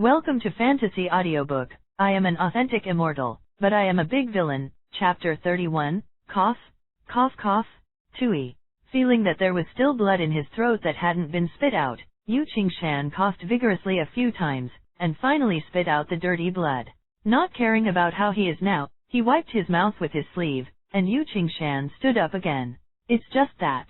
Welcome to Fantasy Audiobook. I am an authentic immortal, but I am a big villain. Chapter 31, Cough, Cough Cough, Tui. Feeling that there was still blood in his throat that hadn't been spit out, Yu Qingshan coughed vigorously a few times, and finally spit out the dirty blood. Not caring about how he is now, he wiped his mouth with his sleeve, and Yu Qingshan stood up again. It's just that.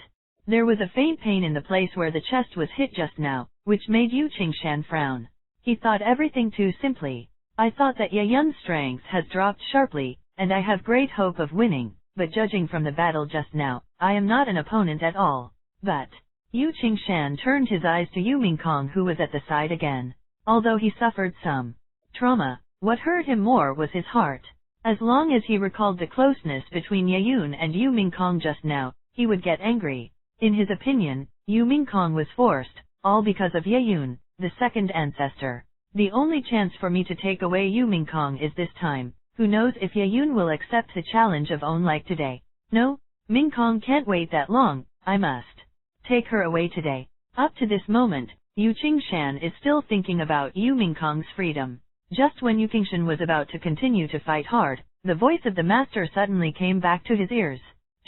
There was a faint pain in the place where the chest was hit just now, which made Yu Qingshan frown. He thought everything too simply. I thought that Yayun's strength has dropped sharply, and I have great hope of winning, but judging from the battle just now, I am not an opponent at all. But Yu Qingshan turned his eyes to Yu Mingkong, who was at the side again. Although he suffered some trauma, what hurt him more was his heart. As long as he recalled the closeness between Yayun and Yu Mingkong just now, he would get angry. In his opinion, Yu Mingkong was forced, all because of Yayun, the second ancestor. The only chance for me to take away Yu Mingkong is this time. Who knows if Yayun will accept the challenge of own like today. No, Mingkong can't wait that long. I must take her away today. Up to this moment, Yu Qingshan is still thinking about Yu Mingkong's freedom. Just when Yu Qingshan was about to continue to fight hard, the voice of the master suddenly came back to his ears.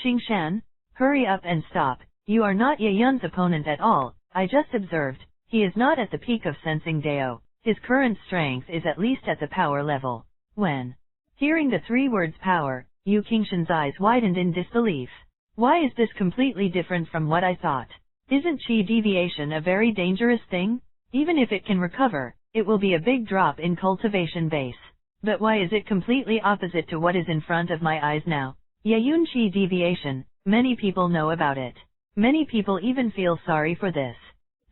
Qingshan, hurry up and stop. You are not Yayun's opponent at all. I just observed. He is not at the peak of sensing Dao. His current strength is at least at the power level. When hearing the three words power, Yu Qingshan's eyes widened in disbelief. Why is this completely different from what I thought? Isn't chi deviation a very dangerous thing? Even if it can recover, it will be a big drop in cultivation base. But why is it completely opposite to what is in front of my eyes now? Yayun chi deviation, many people know about it. Many people even feel sorry for this,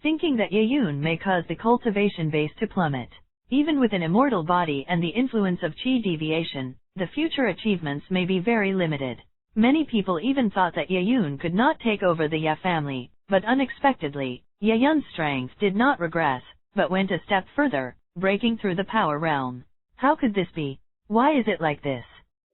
thinking that Yayun may cause the cultivation base to plummet. Even with an immortal body and the influence of chi deviation, the future achievements may be very limited. Many people even thought that Yayun could not take over the Ya family, but unexpectedly, Yayun's strength did not regress, but went a step further, breaking through the power realm. How could this be? Why is it like this?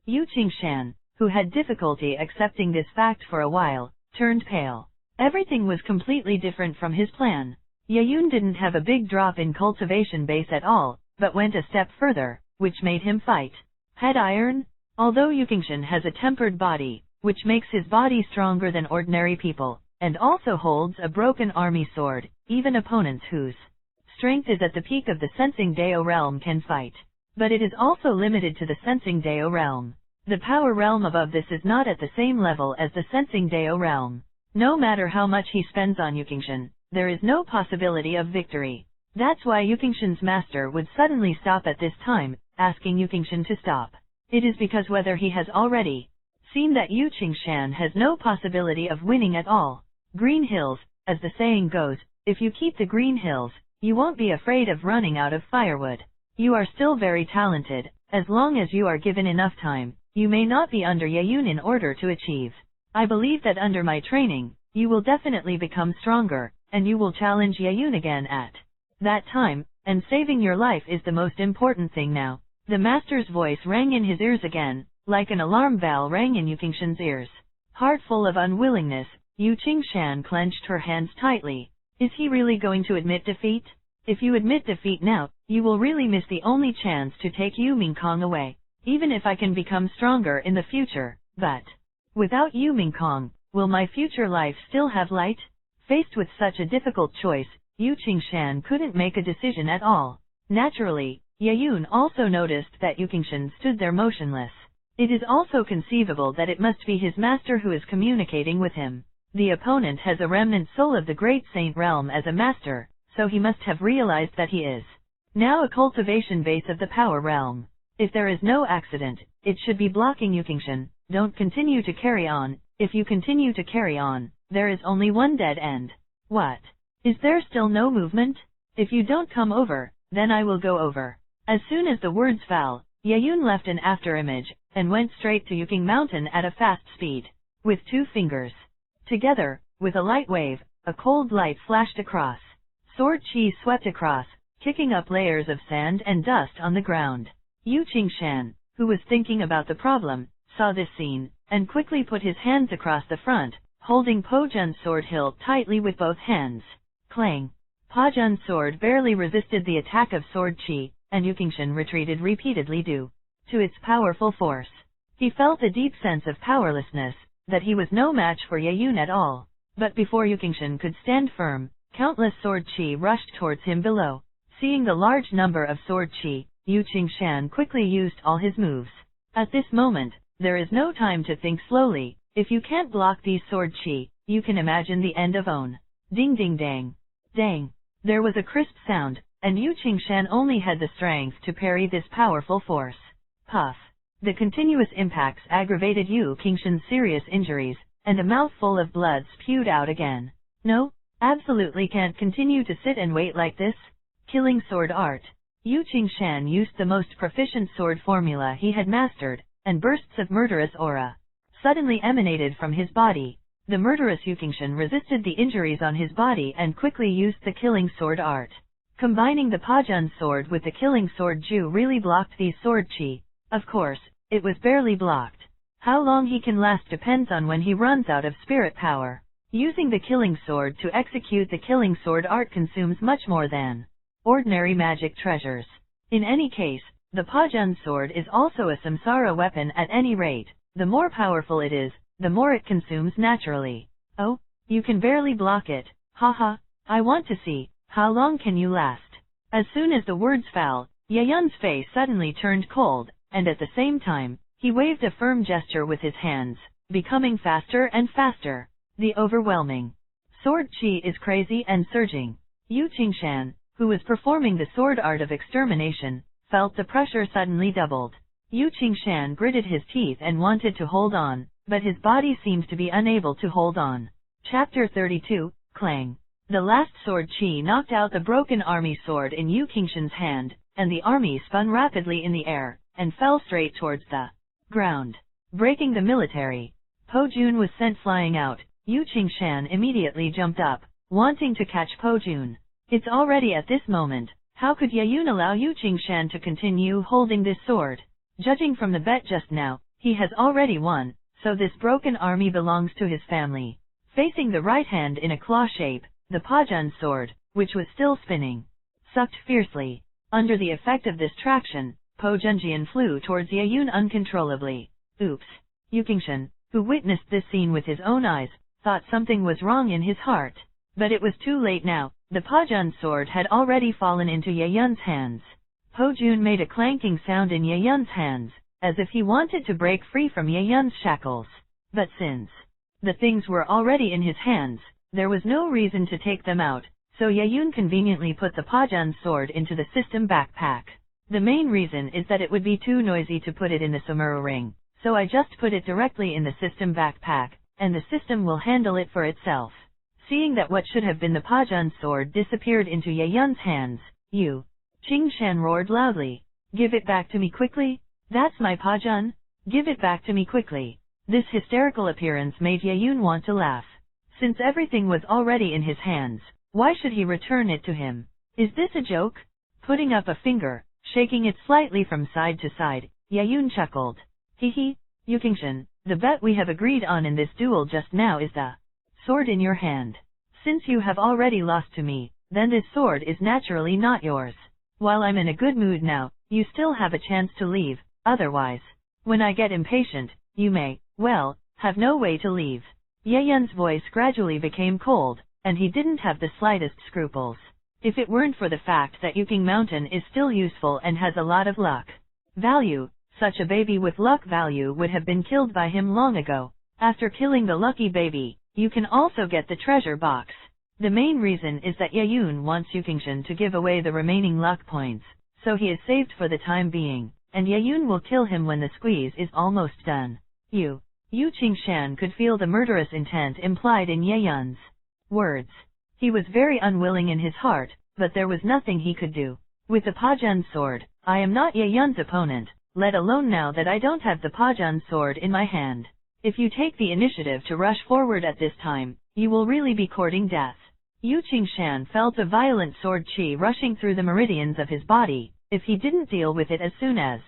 Yu Qingshan, who had difficulty accepting this fact for a while, turned pale. Everything was completely different from his plan. Yayun didn't have a big drop in cultivation base at all, but went a step further, which made him fight. Head iron? Although Yu Qingshan has a tempered body, which makes his body stronger than ordinary people, and also holds a broken army sword, even opponents whose strength is at the peak of the sensing Dao realm can fight. But it is also limited to the sensing Dao realm. The power realm above this is not at the same level as the sensing Dao realm. No matter how much he spends on Yu Qingshan, there is no possibility of victory. That's why Yu Qingshan's master would suddenly stop at this time, asking Yu Qingshan to stop. It is because whether he has already seen that Yu Qingshan has no possibility of winning at all. Green hills, as the saying goes, if you keep the green hills, you won't be afraid of running out of firewood. You are still very talented. As long as you are given enough time, you may not be under Yayun in order to achieve. I believe that under my training, you will definitely become stronger, and you will challenge Yayun again at that time, and saving your life is the most important thing now. The master's voice rang in his ears again, like an alarm bell rang in Yu Qingshan's ears. Heart full of unwillingness, Yu Qingshan clenched her hands tightly. Is he really going to admit defeat? If you admit defeat now, you will really miss the only chance to take Yu Mingkong away. Even if I can become stronger in the future, but without Yu Mingkong, will my future life still have light? Faced with such a difficult choice, Yu Qingshan couldn't make a decision at all. Naturally, Yayun also noticed that Yu Qingshan stood there motionless. It is also conceivable that it must be his master who is communicating with him. The opponent has a remnant soul of the Great Saint Realm as a master, so he must have realized that he is now a cultivation base of the power realm. If there is no accident, it should be blocking Yu Qingshan. Don't continue to carry on. If you continue to carry on, there is only one dead end. What? Is there still no movement? If you don't come over, then I will go over. As soon as the words fell, Yayun left an afterimage, and went straight to Yuking Mountain at a fast speed. With 2 fingers together, with a light wave, a cold light flashed across. Sword chi swept across, kicking up layers of sand and dust on the ground. Yu Qingshan, who was thinking about the problem, saw this scene, and quickly put his hands across the front, holding Po Jun's sword hilt tightly with both hands. Clang! Pa-jun's sword barely resisted the attack of sword chi, and Yukingshan retreated repeatedly due to its powerful force. He felt a deep sense of powerlessness, that he was no match for Yayun at all. But before Yukingshan could stand firm, countless sword chi rushed towards him below. Seeing the large number of sword chi, Yu Qingshan quickly used all his moves. At this moment, there is no time to think slowly. If you can't block these sword chi, you can imagine the end of own. Ding ding dang. Dang. There was a crisp sound, and Yu Qingshan only had the strength to parry this powerful force. Puff. The continuous impacts aggravated Yu Qingshan's serious injuries, and a mouthful of blood spewed out again. No, absolutely can't continue to sit and wait like this. Killing sword art. Yu Qingshan used the most proficient sword formula he had mastered, and bursts of murderous aura suddenly emanated from his body. The murderous Yu Qingshan resisted the injuries on his body and quickly used the killing sword art. Combining the Pa-jun's sword with the killing sword Ju really blocked these sword chi. Of course, it was barely blocked. How long he can last depends on when he runs out of spirit power. Using the killing sword to execute the killing sword art consumes much more than ordinary magic treasures. In any case, the Pa-jun's sword is also a samsara weapon at any rate. The more powerful it is, the more it consumes naturally. Oh, you can barely block it. Haha, I want to see, how long can you last? As soon as the words fell, Yayun's face suddenly turned cold, and at the same time, he waved a firm gesture with his hands, becoming faster and faster. The overwhelming sword chi is crazy and surging. Yu Qingshan, who was performing the sword art of extermination, felt the pressure suddenly doubled. Yu Qingshan gritted his teeth and wanted to hold on, but his body seemed to be unable to hold on. Chapter 32, Clang. The last sword chi knocked out the broken army sword in Yu Qingshan's hand, and the army spun rapidly in the air, and fell straight towards the ground. Breaking the military. Po Jun was sent flying out. Yu Qingshan immediately jumped up, wanting to catch Po Jun. It's already at this moment. How could Yayun allow Yu Qingshan to continue holding this sword? Judging from the bet just now, he has already won, so this broken army belongs to his family. Facing the right hand in a claw shape, the Pa-jun's sword, which was still spinning, sucked fiercely. Under the effect of this traction, Po Junjian flew towards Yayun uncontrollably. Oops. Yu Qingshan, who witnessed this scene with his own eyes, thought something was wrong in his heart. But it was too late now. The Pa-jun's sword had already fallen into Yayun's hands. Po Jun made a clanking sound in Yayun's hands, as if he wanted to break free from Yayun's shackles. But since the things were already in his hands, there was no reason to take them out, so Yayun conveniently put the Pa-jun's sword into the system backpack. The main reason is that it would be too noisy to put it in the Sumeru ring, so I just put it directly in the system backpack, and the system will handle it for itself. Seeing that what should have been the Pa-jun's sword disappeared into Yayun's hands, Yu Qingshan roared loudly. Give it back to me quickly? That's my Pa-jun? Give it back to me quickly. This hysterical appearance made Yayun want to laugh. Since everything was already in his hands, why should he return it to him? Is this a joke? Putting up a finger, shaking it slightly from side to side, Yayun chuckled. Hehe, Yu Qingshan, the bet we have agreed on in this duel just now is the sword in your hand. Since you have already lost to me, then this sword is naturally not yours. While I'm in a good mood now, you still have a chance to leave, otherwise, when I get impatient, you may, well, have no way to leave. Yayun's voice gradually became cold, and he didn't have the slightest scruples. If it weren't for the fact that Yuking Mountain is still useful and has a lot of luck value, such a baby with luck value would have been killed by him long ago. After killing the lucky baby, you can also get the treasure box. The main reason is that Yayun wants Yu Qingshan to give away the remaining luck points, so he is saved for the time being, and Yayun will kill him when the squeeze is almost done. Yu Qingshan could feel the murderous intent implied in Yayun's words. He was very unwilling in his heart, but there was nothing he could do. With the Pa-jun's sword, I am not Yayun's opponent, let alone now that I don't have the Pa-jun's sword in my hand. If you take the initiative to rush forward at this time, you will really be courting death. Yu Qingshan felt a violent sword chi rushing through the meridians of his body. If he didn't deal with it as soon as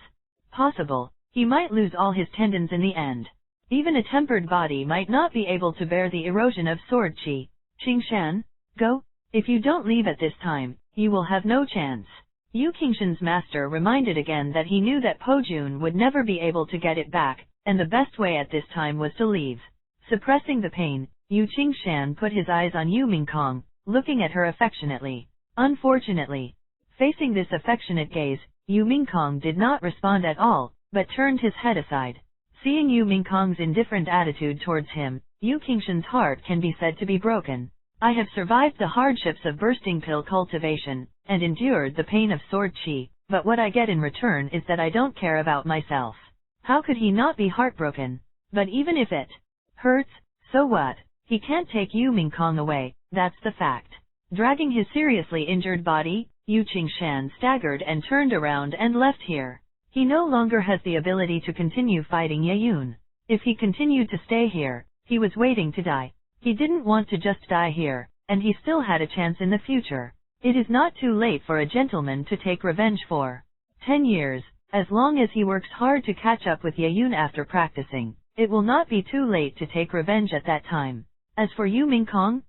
possible, he might lose all his tendons in the end. Even a tempered body might not be able to bear the erosion of sword chi. Qingshan, go, If you don't leave at this time, you will have no chance. Yu Qingshan's master reminded again that he knew that Po Jun would never be able to get it back, and the best way at this time was to leave. Suppressing the pain, Yu Qingshan put his eyes on Yu Mingkong, looking at her affectionately. Unfortunately, facing this affectionate gaze, Yu Mingkong did not respond at all, but turned his head aside. Seeing Yu Mingkong's indifferent attitude towards him, Yu Qingshan's heart can be said to be broken. I have survived the hardships of bursting pill cultivation, and endured the pain of sword chi, but what I get in return is that I don't care about myself. How could he not be heartbroken? But even if it hurts, so what? He can't take Yu Mingkong away, that's the fact. Dragging his seriously injured body, Yu Qingshan staggered and turned around and left here. He no longer has the ability to continue fighting Yayun. If he continued to stay here, he was waiting to die. He didn't want to just die here, and he still had a chance in the future. It is not too late for a gentleman to take revenge for 10 years, as long as he works hard to catch up with Yayun after practicing. It will not be too late to take revenge at that time. As for Yu Mingkong,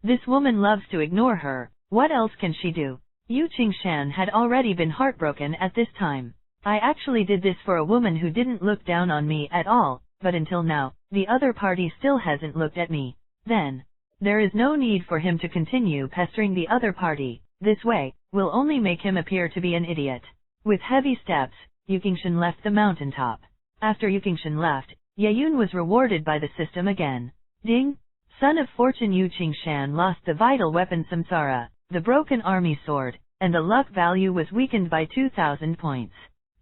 this woman loves to ignore her, what else can she do? Yu Qingshan had already been heartbroken at this time. I actually did this for a woman who didn't look down on me at all, but until now, the other party still hasn't looked at me. Then, there is no need for him to continue pestering the other party. This way, will only make him appear to be an idiot. With heavy steps, Yu Qingshan left the mountaintop. After Yu Qingshan left, Yayun was rewarded by the system again. Ding! Son of Fortune Yu Qingshan lost the vital weapon Samsara, the broken army sword, and the luck value was weakened by 2,000 points.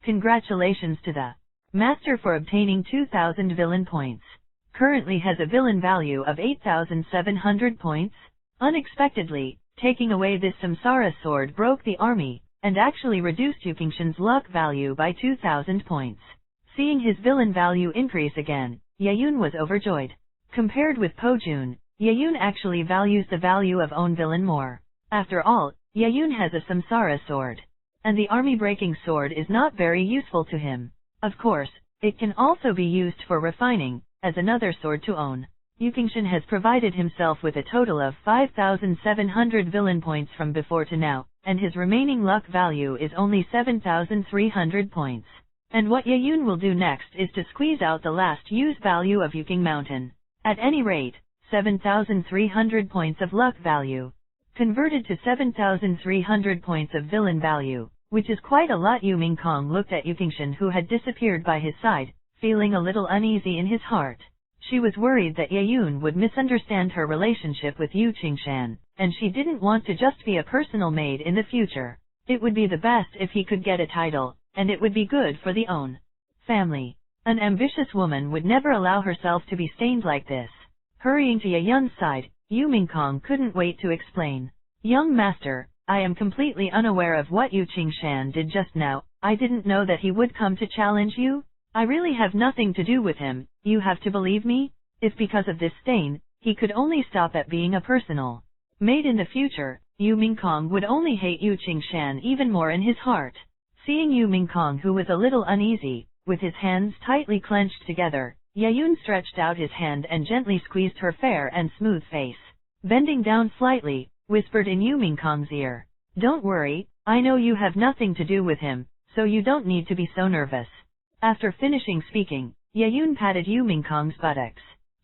Congratulations to the master for obtaining 2,000 villain points. Currently has a villain value of 8,700 points. Unexpectedly, taking away this Samsara sword broke the army, and actually reduced Yu Qingshan's luck value by 2,000 points. Seeing his villain value increase again, Yayun was overjoyed. Compared with Po Jun, Yayun actually values the value of own villain more. After all, Yayun has a Samsara sword, and the army-breaking sword is not very useful to him. Of course, it can also be used for refining, as another sword to own. Yu Qingshan has provided himself with a total of 5,700 villain points from before to now, and his remaining luck value is only 7,300 points. And what Yayun will do next is to squeeze out the last use value of Yuking Mountain. At any rate, 7,300 points of luck value converted to 7,300 points of villain value, which is quite a lot. Yu Mingkong looked at Yu Qingshan, who had disappeared by his side, feeling a little uneasy in his heart. She was worried that Yayun would misunderstand her relationship with Yu Qingshan, and she didn't want to just be a personal maid in the future. It would be the best if he could get a title, and it would be good for the own family. An ambitious woman would never allow herself to be stained like this. Hurrying to Yayun's side, Yu Mingkong couldn't wait to explain. Young master, I am completely unaware of what Yu Qingshan did just now. I didn't know that he would come to challenge you. I really have nothing to do with him, you have to believe me. If because of this stain, he could only stop at being a personal maid in the future, Yu Mingkong would only hate Yu Qingshan even more in his heart. Seeing Yu Mingkong, who was a little uneasy, with his hands tightly clenched together, Yayun stretched out his hand and gently squeezed her fair and smooth face. Bending down slightly, whispered in Yu Mingkong's ear. Don't worry, I know you have nothing to do with him, so you don't need to be so nervous. After finishing speaking, Yayun patted Yu Mingkong's buttocks.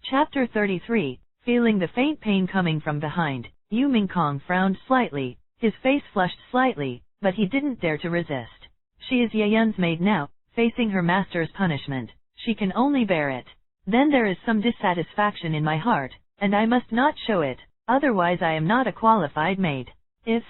Chapter 33, feeling the faint pain coming from behind, Yu Mingkong frowned slightly, his face flushed slightly, but he didn't dare to resist. She is Yayun's maid now, facing her master's punishment. She can only bear it. Then there is some dissatisfaction in my heart, and I must not show it, otherwise I am not a qualified maid. If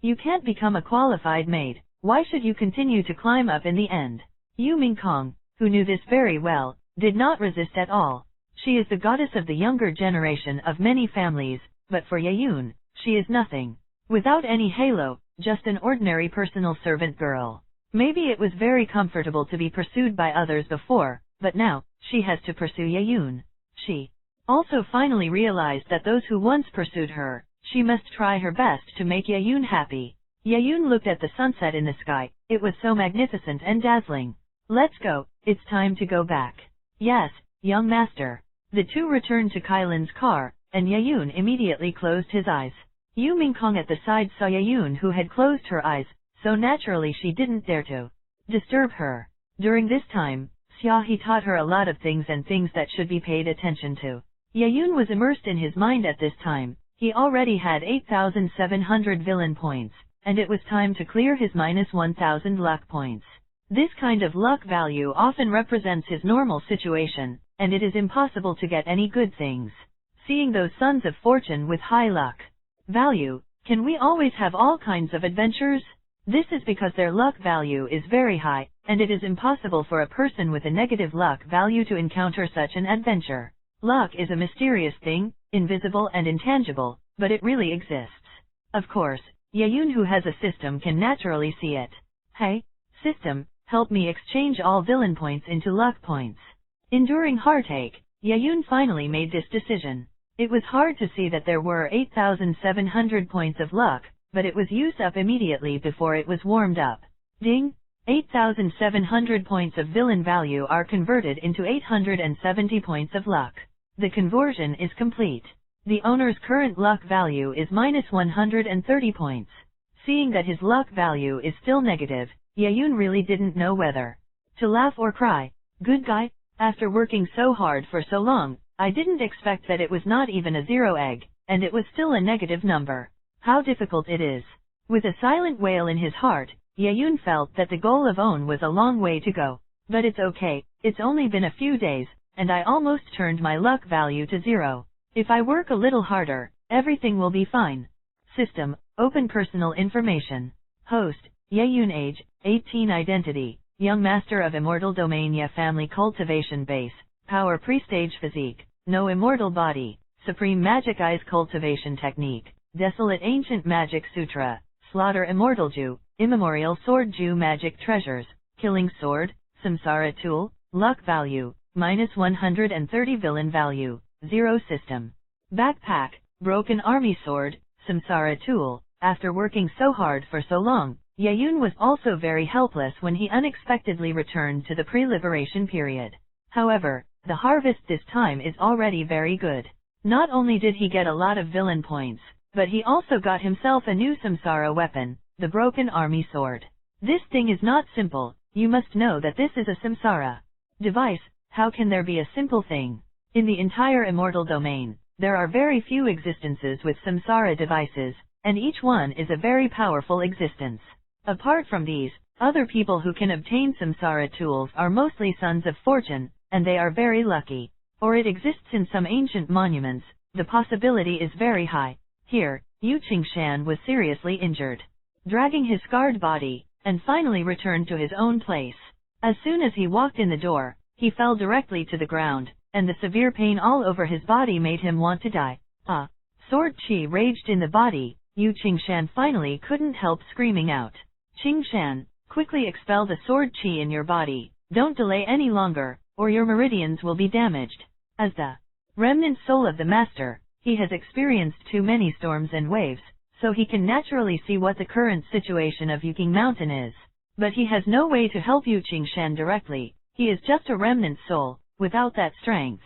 you can't become a qualified maid, why should you continue to climb up in the end? Yu Mingkong, who knew this very well, did not resist at all. She is the goddess of the younger generation of many families, but for Yayun, she is nothing. Without any halo, just an ordinary personal servant girl. Maybe it was very comfortable to be pursued by others before, but now, she has to pursue Yayun. She also finally realized that those who once pursued her, she must try her best to make Yayun happy. Yayun looked at the sunset in the sky, it was so magnificent and dazzling. Let's go, it's time to go back. Yes, young master. The two returned to Kailan's car, and Yayun immediately closed his eyes. Yu Mingkong at the side saw Yayun, who had closed her eyes, so naturally she didn't dare to disturb her. During this time, Xiaohe taught her a lot of things and things that should be paid attention to. Yayun was immersed in his mind at this time. He already had 8,700 villain points, and it was time to clear his -1,000 luck points. This kind of luck value often represents his normal situation, and it is impossible to get any good things. Seeing those sons of fortune with high luck value, can we always have all kinds of adventures? This is because their luck value is very high, and it is impossible for a person with a negative luck value to encounter such an adventure. Luck is a mysterious thing, invisible and intangible, but it really exists. Of course, Yayun, who has a system, can naturally see it. Hey, system, help me exchange all villain points into luck points. Enduring heartache, Yayun finally made this decision. It was hard to see that there were 8,700 points of luck, but it was used up immediately before it was warmed up. Ding! 8,700 points of villain value are converted into 870 points of luck. The conversion is complete. The owner's current luck value is -130 points. Seeing that his luck value is still negative, Yayun really didn't know whether to laugh or cry. Good guy, after working so hard for so long, I didn't expect that it was not even a zero egg, and it was still a negative number. How difficult it is. With a silent wail in his heart, Yayun felt that the goal of OWN was a long way to go. But it's okay, it's only been a few days, and I almost turned my luck value to 0. If I work a little harder, everything will be fine. System, open personal information. Host, Yayun, age, 18, identity, young master of immortal domain, Ya family, cultivation base, power prestage physique, no immortal body, supreme magic eyes, cultivation technique, desolate ancient magic sutra, slaughter immortal Jew, immemorial sword Jew magic treasures, killing sword, samsara tool, luck value, -130 villain value, 0 system. Backpack, broken army sword, samsara tool. After working so hard for so long, Yayun was also very helpless when he unexpectedly returned to the pre-liberation period. However, the harvest this time is already very good. Not only did he get a lot of villain points, but he also got himself a new samsara weapon, the broken army sword. This thing is not simple, you must know that this is a samsara device. How can there be a simple thing? In the entire immortal domain, there are very few existences with samsara devices, and each one is a very powerful existence. Apart from these, other people who can obtain samsara tools are mostly sons of fortune, and they are very lucky. Or it exists in some ancient monuments, the possibility is very high. Here, Yu Qingshan was seriously injured, dragging his scarred body, and finally returned to his own place. As soon as he walked in the door, he fell directly to the ground, and the severe pain all over his body made him want to die. Sword qi raged in the body. Yu Qingshan finally couldn't help screaming out. Qingshan, quickly expel the sword qi in your body. Don't delay any longer, or your meridians will be damaged. As the remnant soul of the master, he has experienced too many storms and waves, so he can naturally see what the current situation of Yuking Mountain is. But he has no way to help Yu Qingshan directly. He is just a remnant soul, without that strength.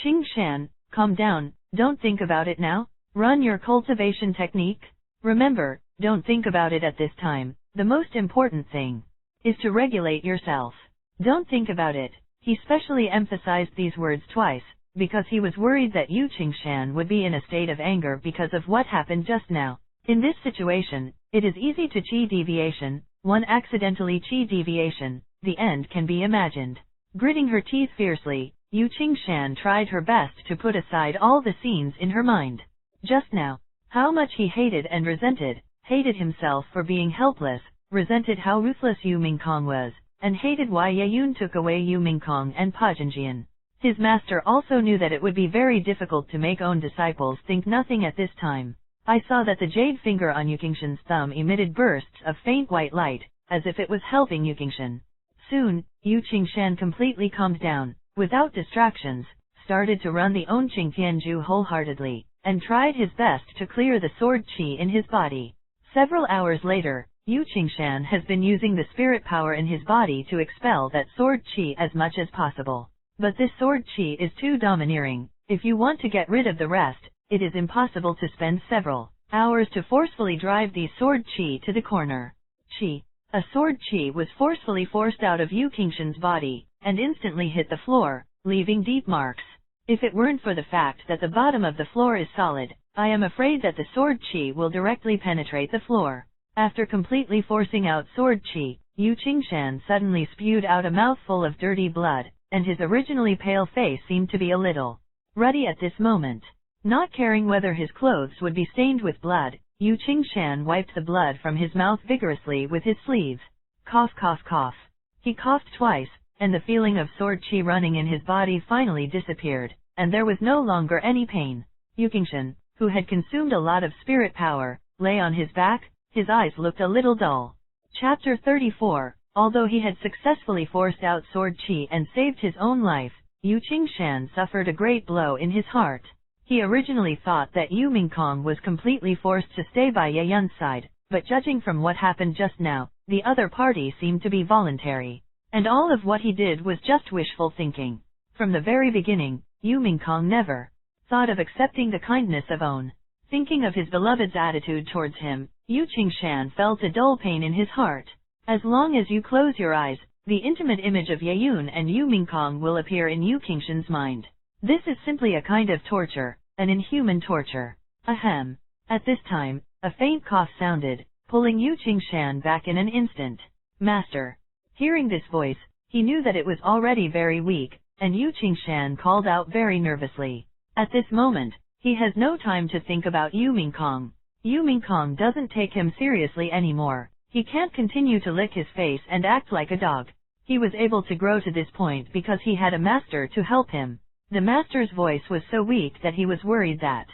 Qingshan, calm down, don't think about it now. Run your cultivation technique. Remember, don't think about it at this time. The most important thing is to regulate yourself. Don't think about it. He specially emphasized these words twice, because he was worried that Yu Qingshan would be in a state of anger because of what happened just now. In this situation, it is easy to chi deviation. One accidentally chi deviation, the end can be imagined. Gritting her teeth fiercely, Yu Qingshan tried her best to put aside all the scenes in her mind. Just now, how much he hated and resented, hated himself for being helpless, resented how ruthless Yu Mingkong was, and hated why Yayun took away Yu Mingkong and Pajinjian. His master also knew that it would be very difficult to make own disciples think nothing at this time. I saw that the jade finger on Yu Qingshan's thumb emitted bursts of faint white light, as if it was helping Yu Qingshan. Soon, Yu Qingshan completely calmed down, without distractions, started to run the On Qing Tianju wholeheartedly, and tried his best to clear the sword qi in his body. Several hours later, Yu Qingshan has been using the spirit power in his body to expel that sword qi as much as possible. But this sword qi is too domineering. If you want to get rid of the rest, it is impossible to spend several hours to forcefully drive the sword chi to the corner. Chi. A sword chi was forcefully forced out of Yu Qingshan's body, and instantly hit the floor, leaving deep marks. If it weren't for the fact that the bottom of the floor is solid, I am afraid that the sword chi will directly penetrate the floor. After completely forcing out sword chi, Yu Qingshan suddenly spewed out a mouthful of dirty blood, and his originally pale face seemed to be a little ruddy at this moment. Not caring whether his clothes would be stained with blood, Yu Qingshan wiped the blood from his mouth vigorously with his sleeve. Cough cough cough. He coughed twice, and the feeling of sword chi running in his body finally disappeared, and there was no longer any pain. Yu Qingshan, who had consumed a lot of spirit power, lay on his back. His eyes looked a little dull. Chapter 34. Although he had successfully forced out sword chi and saved his own life, Yu Qingshan suffered a great blow in his heart. He originally thought that Yu Mingkong was completely forced to stay by Ye Yun's side, but judging from what happened just now, the other party seemed to be voluntary. And all of what he did was just wishful thinking. From the very beginning, Yu Mingkong never thought of accepting the kindness of Own. Thinking of his beloved's attitude towards him, Yu Qingshan felt a dull pain in his heart. As long as you close your eyes, the intimate image of Ye Yun and Yu Mingkong will appear in Yu Qingshan's mind. This is simply a kind of torture, an inhuman torture. Ahem. At this time, a faint cough sounded, pulling Yu Qingshan back in an instant. Master. Hearing this voice, he knew that it was already very weak, and Yu Qingshan called out very nervously. At this moment, he has no time to think about Yu Mingkong. Yu Mingkong doesn't take him seriously anymore. He can't continue to lick his face and act like a dog. He was able to grow to this point because he had a master to help him. The master's voice was so weak that he was worried that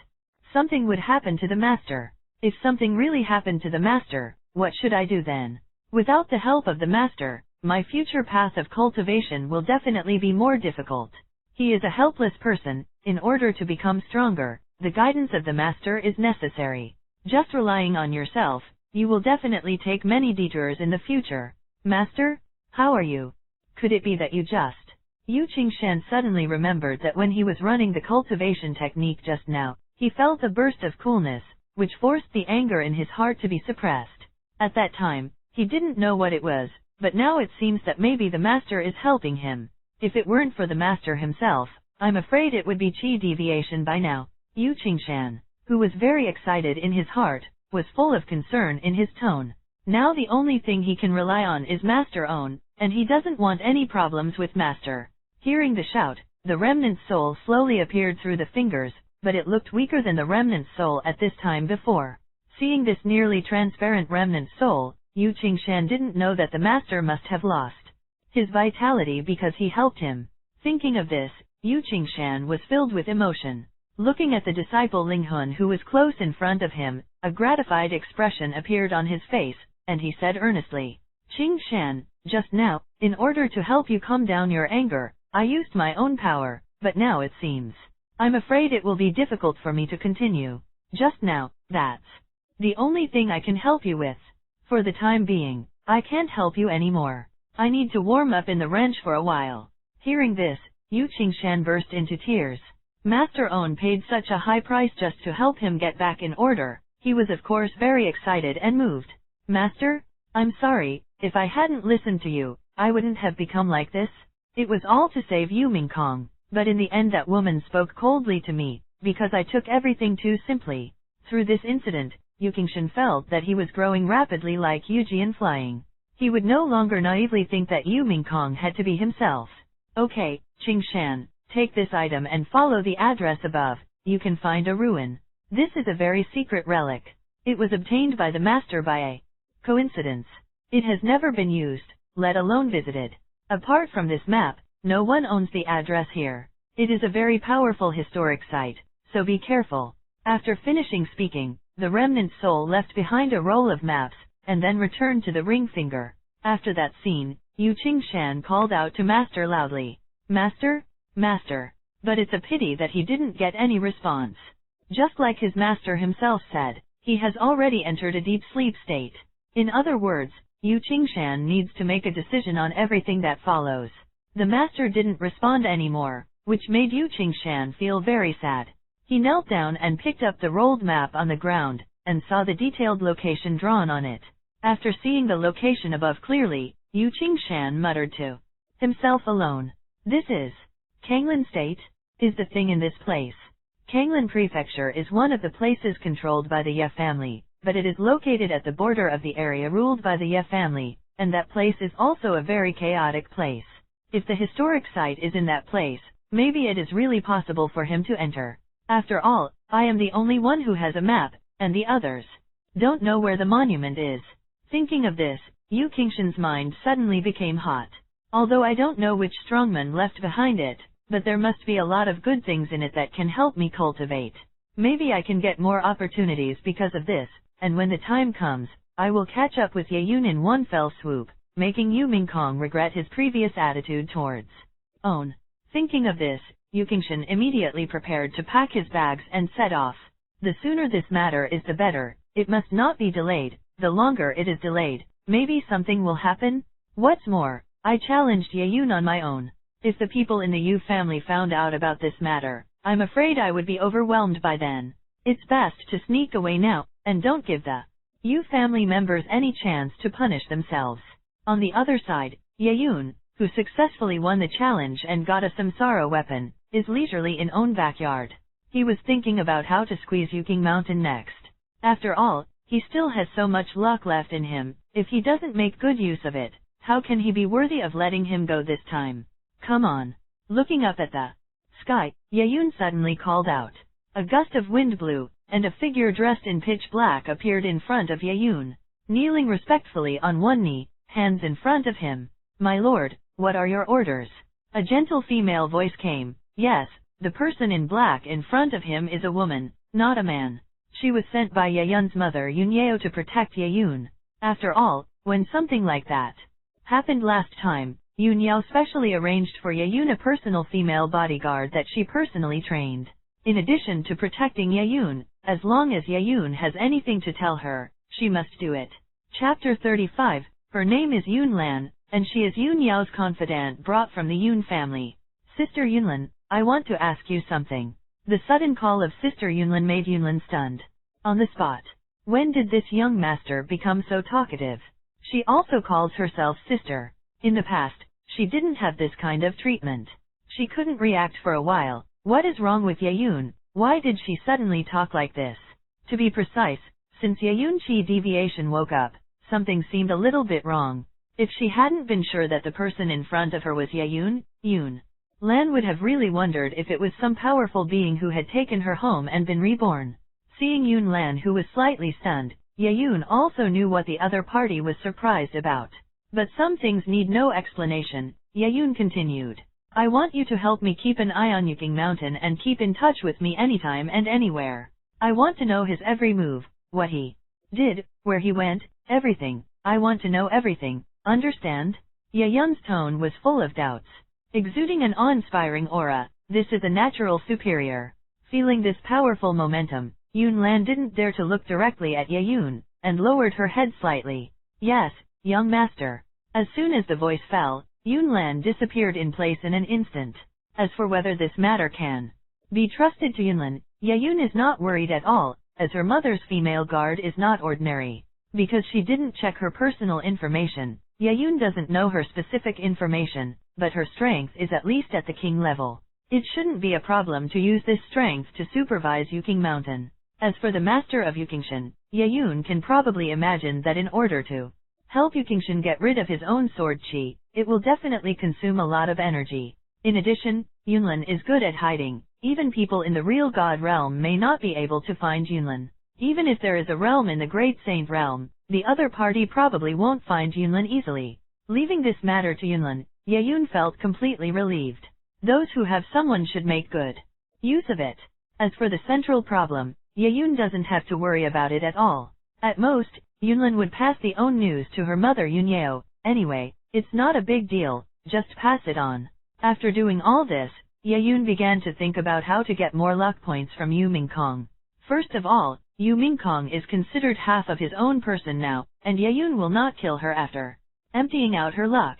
something would happen to the master. If something really happened to the master, what should I do then? Without the help of the master, my future path of cultivation will definitely be more difficult. He is a helpless person. In order to become stronger, the guidance of the master is necessary. Just relying on yourself, you will definitely take many detours in the future. Master, how are you? Could it be that you just... Yu Qingshan suddenly remembered that when he was running the cultivation technique just now, he felt a burst of coolness, which forced the anger in his heart to be suppressed. At that time, he didn't know what it was, but now it seems that maybe the master is helping him. If it weren't for the master himself, I'm afraid it would be chi deviation by now. Yu Qingshan, who was very excited in his heart, was full of concern in his tone. Now the only thing he can rely on is Master Own, and he doesn't want any problems with Master. Hearing the shout, the remnant soul slowly appeared through the fingers, but it looked weaker than the remnant soul at this time before. Seeing this nearly transparent remnant soul, Yu Qingshan didn't know that the master must have lost his vitality because he helped him. Thinking of this, Yu Qingshan was filled with emotion. Looking at the disciple Linghun who was close in front of him, a gratified expression appeared on his face, and he said earnestly, Qingshan, just now, in order to help you calm down your anger, I used my own power, but now it seems I'm afraid it will be difficult for me to continue. Just now, that's the only thing I can help you with. For the time being, I can't help you anymore. I need to warm up in the ranch for a while. Hearing this, Yu Qingshan burst into tears. Master Own paid such a high price just to help him get back in order. He was of course very excited and moved. Master, I'm sorry, if I hadn't listened to you, I wouldn't have become like this. It was all to save Yu Mingkong, but in the end that woman spoke coldly to me, because I took everything too simply. Through this incident, Yu Qingshan felt that he was growing rapidly like Yu Jian flying. He would no longer naively think that Yu Mingkong had to be himself. Okay, Qingshan, take this item and follow the address above. You can find a ruin. This is a very secret relic. It was obtained by the master by a coincidence. It has never been used, let alone visited. Apart from this map, no one owns the address here. It is a very powerful historic site, so be careful. After finishing speaking, the remnant soul left behind a roll of maps, and then returned to the ring finger. After that scene, Yu Qingshan called out to Master loudly, Master? Master. But it's a pity that he didn't get any response. Just like his master himself said, he has already entered a deep sleep state. In other words, Yu Qingshan needs to make a decision on everything that follows. The master didn't respond anymore, which made Yu Qingshan feel very sad. He knelt down and picked up the rolled map on the ground, and saw the detailed location drawn on it. After seeing the location above clearly, Yu Qingshan muttered to himself alone. This is Kanglin State? Is the thing in this place? Kanglin Prefecture is one of the places controlled by the Ye family, but it is located at the border of the area ruled by the Ye family, and that place is also a very chaotic place. If the historic site is in that place, maybe it is really possible for him to enter. After all, I am the only one who has a map, and the others don't know where the monument is. Thinking of this, Yu Qingshan's mind suddenly became hot. Although I don't know which strongman left behind it, but there must be a lot of good things in it that can help me cultivate. Maybe I can get more opportunities because of this, and when the time comes, I will catch up with Ye Yun in one fell swoop, making Yu Mingkong regret his previous attitude towards Own. Thinking of this, Yu Qingshan immediately prepared to pack his bags and set off. The sooner this matter is the better. It must not be delayed. The longer it is delayed, maybe something will happen? What's more, I challenged Ye Yun on my own. If the people in the Yu family found out about this matter, I'm afraid I would be overwhelmed by then. It's best to sneak away now, and don't give the Yu family members any chance to punish themselves. On the other side, Ye Yun, who successfully won the challenge and got a samsara weapon, is leisurely in own backyard. He was thinking about how to squeeze Yuking Mountain next. After all, he still has so much luck left in him. If he doesn't make good use of it, how can he be worthy of letting him go this time? Come on. Looking up at the sky, Ye Yun suddenly called out. A gust of wind blew, and a figure dressed in pitch black appeared in front of Ye Yun. Kneeling respectfully on one knee, hands in front of him. My lord, what are your orders? A gentle female voice came. Yes, the person in black in front of him is a woman, not a man. She was sent by Ye Yun's mother Yunyao to protect Ye Yun. After all, when something like that happened last time, Yunyao specially arranged for Ye Yun a personal female bodyguard that she personally trained. In addition to protecting Ye Yun, as long as Ye Yun has anything to tell her, she must do it. Chapter 35. Her name is Yunlan, and she is Yunyao's confidant brought from the Yun family. Sister Yunlan, I want to ask you something. The sudden call of Sister Yunlan made Yunlan stunned. On the spot. When did this young master become so talkative? She also calls herself sister. In the past, she didn't have this kind of treatment. She couldn't react for a while. What is wrong with Ye Yun? Why did she suddenly talk like this? To be precise, since Ye Yun Chi deviation woke up, something seemed a little bit wrong. If she hadn't been sure that the person in front of her was Ye Yun, Yun Lan would have really wondered if it was some powerful being who had taken her home and been reborn. Seeing Yun Lan, who was slightly stunned, Ye Yun also knew what the other party was surprised about. But some things need no explanation. Ye Yun continued. I want you to help me keep an eye on Yuking Mountain and keep in touch with me anytime and anywhere. I want to know his every move, what he did, where he went, everything. I want to know everything, understand? Ye Yun's tone was full of doubts. Exuding an awe-inspiring aura, this is a natural superior. Feeling this powerful momentum, Yun Lan didn't dare to look directly at Ye Yun, and lowered her head slightly. Yes, young master. As soon as the voice fell, Yun Lan disappeared in place in an instant. As for whether this matter can be trusted to Yunlan, Ye Yun is not worried at all, as her mother's female guard is not ordinary. Because she didn't check her personal information, Ye Yun doesn't know her specific information, but her strength is at least at the king level. It shouldn't be a problem to use this strength to supervise Yuking Mountain. As for the master of Yukingshan, Ye Yun can probably imagine that in order to help Yukingshan get rid of his own sword chi, it will definitely consume a lot of energy. In addition, Yunlan is good at hiding. Even people in the real god realm may not be able to find Yunlan. Even if there is a realm in the Great Saint realm, the other party probably won't find Yunlan easily. Leaving this matter to Yunlan, Ye Yun felt completely relieved. Those who have someone should make good use of it. As for the central problem, Ye Yun doesn't have to worry about it at all. At most, Yunlan would pass the own news to her mother Yunyao. Anyway, it's not a big deal, just pass it on. After doing all this, Ye Yun began to think about how to get more luck points from Yu Mingkong. First of all, Yu Mingkong is considered half of his own person now, and Ye Yun will not kill her after emptying out her luck.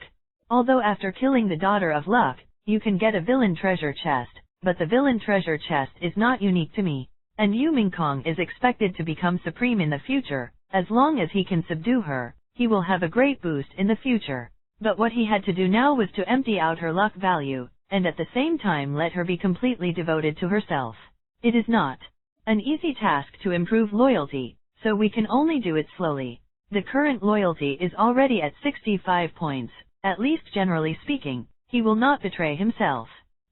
Although after killing the daughter of luck, you can get a villain treasure chest, but the villain treasure chest is not unique to me. and Yu Mingkong is expected to become supreme in the future. As long as he can subdue her, he will have a great boost in the future. But what he had to do now was to empty out her luck value, and at the same time let her be completely devoted to herself. It is not an easy task to improve loyalty, so we can only do it slowly. The current loyalty is already at 65 points, at least generally speaking, he will not betray himself.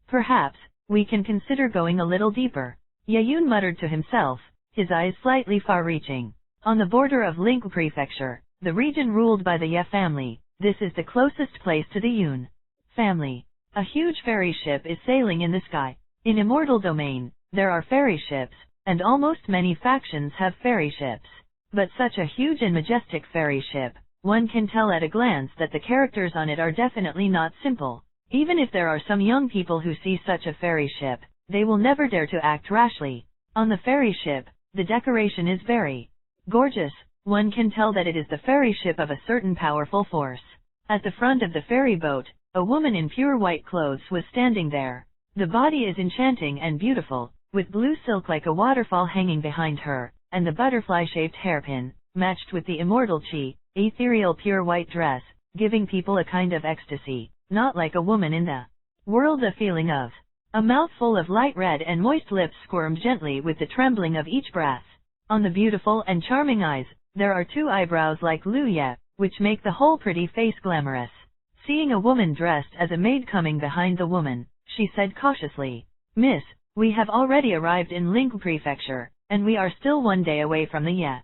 Perhaps, we can consider going a little deeper. Yayun muttered to himself, his eyes slightly far-reaching. On the border of Ling Prefecture, the region ruled by the Ye family, this is the closest place to the Yun family. A huge ferry ship is sailing in the sky. In Immortal Domain, there are ferry ships, and almost many factions have ferry ships. But such a huge and majestic ferry ship, one can tell at a glance that the characters on it are definitely not simple. Even if there are some young people who see such a ferry ship, they will never dare to act rashly. On the ferry ship, the decoration is very gorgeous. One can tell that it is the ferry ship of a certain powerful force. At the front of the ferry boat, a woman in pure white clothes was standing there. The body is enchanting and beautiful, with blue silk like a waterfall hanging behind her, and the butterfly-shaped hairpin, matched with the immortal chi, ethereal pure white dress, giving people a kind of ecstasy, not like a woman in the world, a feeling of. A mouthful of light red and moist lips squirmed gently with the trembling of each breath. On the beautiful and charming eyes, there are two eyebrows like Lu Ye, which make the whole pretty face glamorous. Seeing a woman dressed as a maid coming behind the woman, she said cautiously, "Miss, we have already arrived in Ling Prefecture, and we are still one day away from the Ye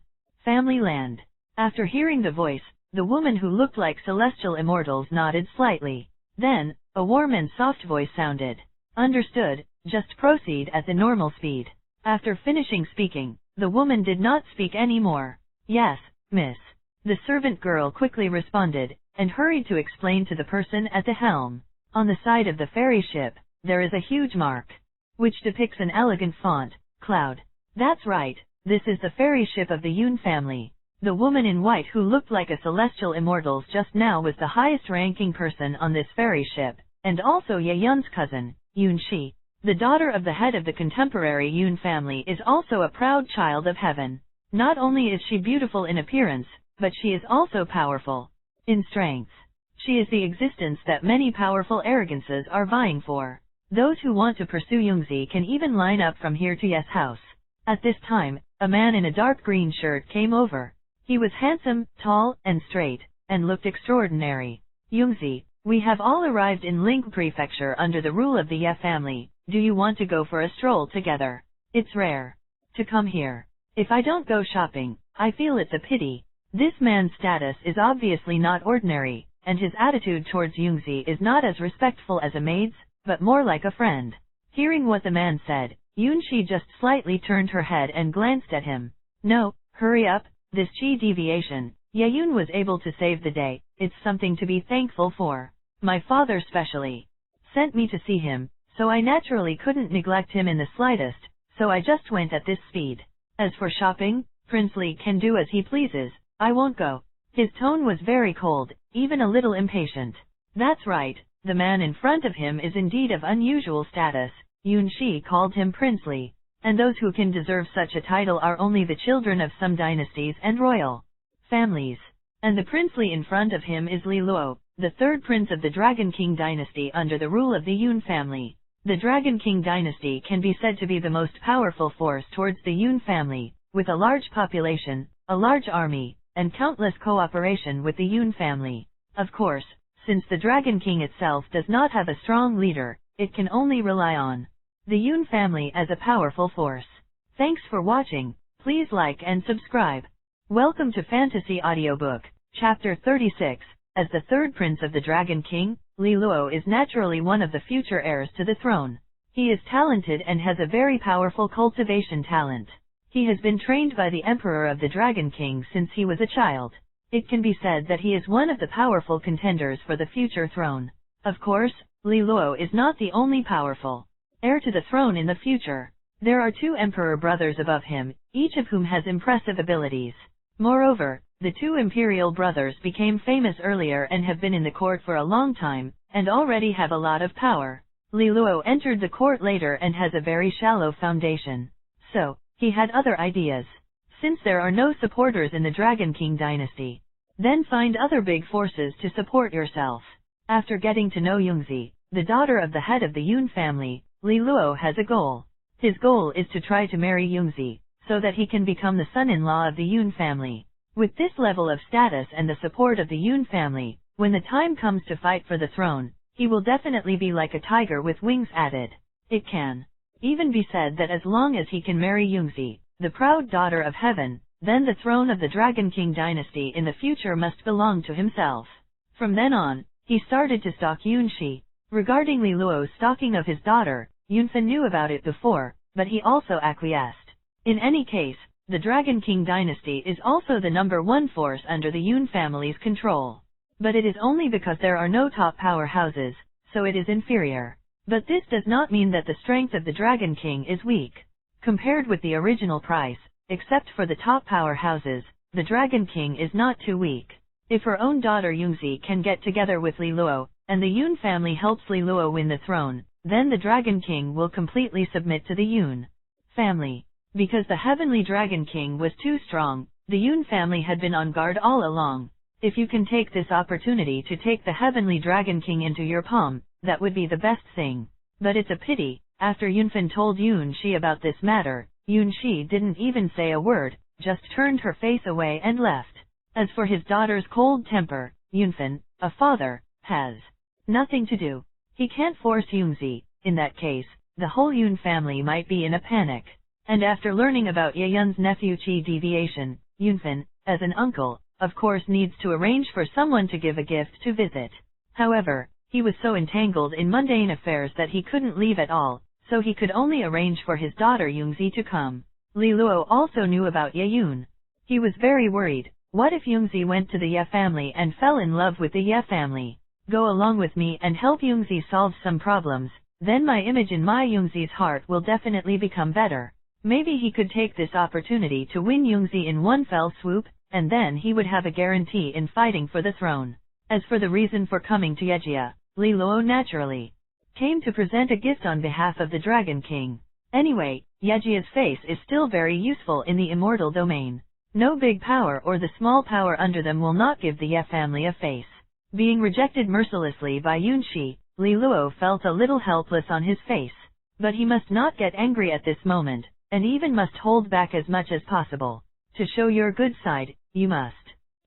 family land." After hearing the voice, the woman who looked like celestial immortals nodded slightly. Then, a warm and soft voice sounded. "Understood, just proceed at the normal speed." After finishing speaking, the woman did not speak any more. "Yes, miss," the servant girl quickly responded, and hurried to explain to the person at the helm. On the side of the ferry ship, there is a huge mark, which depicts an elegant font, cloud. "That's right, this is the ferry ship of the Yun family." The woman in white who looked like a celestial immortals just now was the highest ranking person on this ferry ship, and also Ye Yun's cousin, Yun Shi. The daughter of the head of the contemporary Yun family is also a proud child of heaven. Not only is she beautiful in appearance, but she is also powerful in strength. She is the existence that many powerful arrogances are vying for. Those who want to pursue Yungzi can even line up from here to Ye's house. At this time, a man in a dark green shirt came over. He was handsome, tall, and straight, and looked extraordinary. "Yungzi, we have all arrived in Ling Prefecture under the rule of the Ye family. Do you want to go for a stroll together? It's rare to come here. If I don't go shopping, I feel it's a pity." This man's status is obviously not ordinary, and his attitude towards Yungzi is not as respectful as a maid's, but more like a friend. Hearing what the man said, Yunshi just slightly turned her head and glanced at him. "No, hurry up, this chi deviation, Yeyun was able to save the day. It's something to be thankful for. My father specially sent me to see him, so I naturally couldn't neglect him in the slightest, so I just went at this speed. As for shopping, Prince Li can do as he pleases, I won't go." His tone was very cold, even a little impatient. That's right, the man in front of him is indeed of unusual status. Yun Shi called him Prince Li, and those who can deserve such a title are only the children of some dynasties and royal families. And the Prince Li in front of him is Li Luo, the third prince of the Dragon King dynasty under the rule of the Yun family. The Dragon King dynasty can be said to be the most powerful force towards the Yun family, with a large population, a large army, and countless cooperation with the Yun family. Of course, since the Dragon King itself does not have a strong leader, it can only rely on the Yun family as a powerful force. Thanks for watching, please like and subscribe. Welcome to Fantasy Audiobook, Chapter 36. As the third prince of the Dragon King, Li Luo is naturally one of the future heirs to the throne. He is talented and has a very powerful cultivation talent. He has been trained by the Emperor of the Dragon King since he was a child. It can be said that he is one of the powerful contenders for the future throne. Of course, Li Luo is not the only powerful heir to the throne in the future. There are two emperor brothers above him, each of whom has impressive abilities. Moreover, the two imperial brothers became famous earlier and have been in the court for a long time, and already have a lot of power. Li Luo entered the court later and has a very shallow foundation. So, He had other ideas. Since there are no supporters in the Dragon King dynasty, then find other big forces to support yourself. After getting to know Yungzi, the daughter of the head of the Yun family, Li Luo has a goal. His goal is to try to marry Yungzi, so that he can become the son-in-law of the Yun family. With this level of status and the support of the Yun family, when the time comes to fight for the throne, he will definitely be like a tiger with wings added. It can even be said that as long as he can marry Yungzi, the proud daughter of heaven, then the throne of the Dragon King dynasty in the future must belong to himself. From then on, he started to stalk Yunxi. Regarding Li Luo's stalking of his daughter, Yunfen knew about it before, but he also acquiesced. In any case, the Dragon King dynasty is also the #1 force under the Yun family's control. But it is only because there are no top power houses, so it is inferior. But this does not mean that the strength of the Dragon King is weak. Compared with the original price, except for the top power houses, the Dragon King is not too weak. If her own daughter Yungzi can get together with Li Luo, and the Yun family helps Li Luo win the throne, then the Dragon King will completely submit to the Yun family. Because the Heavenly Dragon King was too strong, the Yun family had been on guard all along. If you can take this opportunity to take the Heavenly Dragon King into your palm, that would be the best thing. But it's a pity, after Yunfen told Yunxi about this matter, Yunxi didn't even say a word, just turned her face away and left. As for his daughter's cold temper, Yunfen, a father, has nothing to do. He can't force Yungzi. In that case, the whole Yun family might be in a panic. And after learning about Yeyun's nephew Qi deviation, Yunfen, as an uncle, of course needs to arrange for someone to give a gift to visit. However, he was so entangled in mundane affairs that he couldn't leave at all, so he could only arrange for his daughter Yungzi to come. Li Luo also knew about Yeyun. He was very worried. What if Yungzi went to the Ye family and fell in love with the Ye family? Go along with me and help Yungzi solve some problems, then my image in my Yungzi's heart will definitely become better. Maybe he could take this opportunity to win Yungzi in one fell swoop, and then he would have a guarantee in fighting for the throne. As for the reason for coming to Yejia, Li Luo naturally came to present a gift on behalf of the Dragon King. Anyway, Yejia's face is still very useful in the immortal domain. No big power or the small power under them will not give the Ye family a face. Being rejected mercilessly by Yunxi, Li Luo felt a little helpless on his face. But he must not get angry at this moment, and even must hold back as much as possible. To show your good side, you must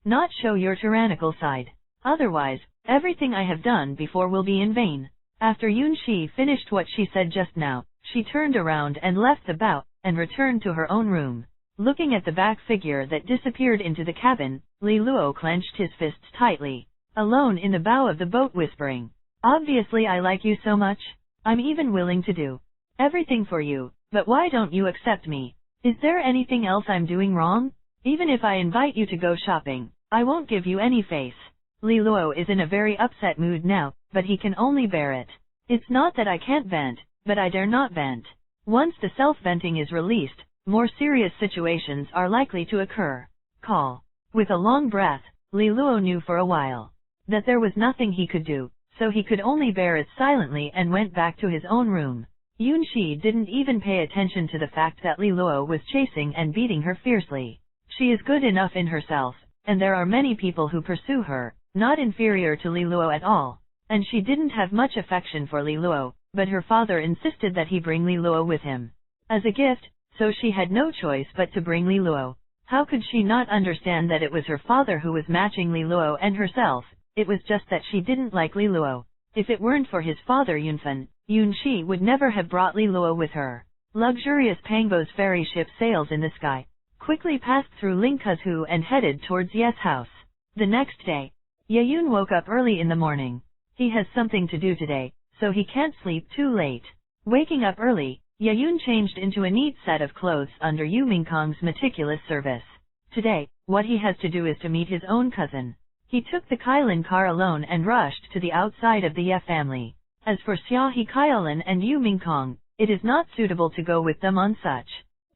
not show your tyrannical side. Otherwise, everything I have done before will be in vain. After Yunxi finished what she said just now, she turned around and left the boat, and returned to her own room. Looking at the back figure that disappeared into the cabin, Li Luo clenched his fists tightly. Alone in the bow of the boat whispering, "Obviously I like you so much. I'm even willing to do everything for you, but why don't you accept me? Is there anything else I'm doing wrong? Even if I invite you to go shopping, I won't give you any face." Li Luo is in a very upset mood now, but he can only bear it. It's not that I can't vent, but I dare not vent. Once the self-venting is released, more serious situations are likely to occur. Call. With a long breath, Li Luo knew for a while that there was nothing he could do, so he could only bear it silently and went back to his own room. Yunxi didn't even pay attention to the fact that Li Luo was chasing and beating her fiercely. She is good enough in herself, and there are many people who pursue her, not inferior to Li Luo at all. And she didn't have much affection for Li Luo, but her father insisted that he bring Li Luo with him as a gift, so she had no choice but to bring Li Luo. How could she not understand that it was her father who was matching Li Luo and herself? It was just that she didn't like Li Luo. If it weren't for his father Yunfen, Yunxi would never have brought Li Luo with her. Luxurious Pangbo's ferry ship sails in the sky, quickly passed through Lingkuzhu and headed towards Ye's house. The next day, Yeyun woke up early in the morning. He has something to do today, so he can't sleep too late. Waking up early, Yeyun changed into a neat set of clothes under Yu Mingkong's meticulous service. Today, what he has to do is to meet his own cousin. He took the Kailan car alone and rushed to the outside of the Ye family. As for Xiaohe Kailan and Yu Mingkong, it is not suitable to go with them on such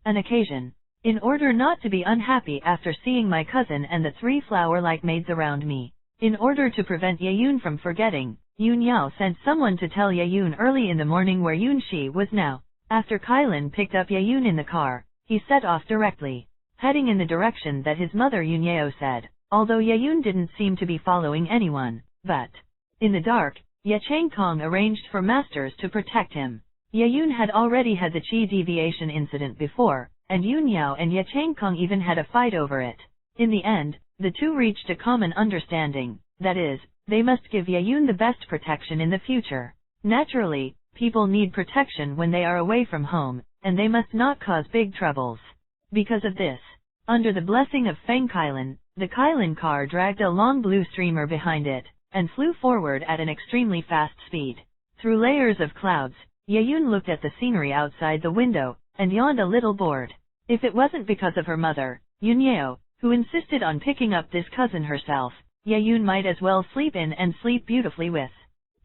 an occasion. In order not to be unhappy after seeing my cousin and the 3 flower-like maids around me, in order to prevent Yeyun from forgetting, Yun Yao sent someone to tell Yeyun early in the morning where Yunxi was now. After Kailan picked up Yeyun in the car, he set off directly, heading in the direction that his mother Yunyeo said, although Yeyun didn't seem to be following anyone, but in the dark, Ye Changkong arranged for masters to protect him. Yeyun had already had the Qi deviation incident before, and Yunyao and Ye Changkong even had a fight over it. In the end, the two reached a common understanding, that is, they must give Yeyun the best protection in the future. Naturally, people need protection when they are away from home, and they must not cause big troubles. Because of this, under the blessing of Feng Kailan, the Kailan car dragged a long blue streamer behind it, and flew forward at an extremely fast speed. Through layers of clouds, Yeyun looked at the scenery outside the window, and yawned a little bored. If it wasn't because of her mother, Yunyeo, who insisted on picking up this cousin herself, Yeyun might as well sleep in and sleep beautifully with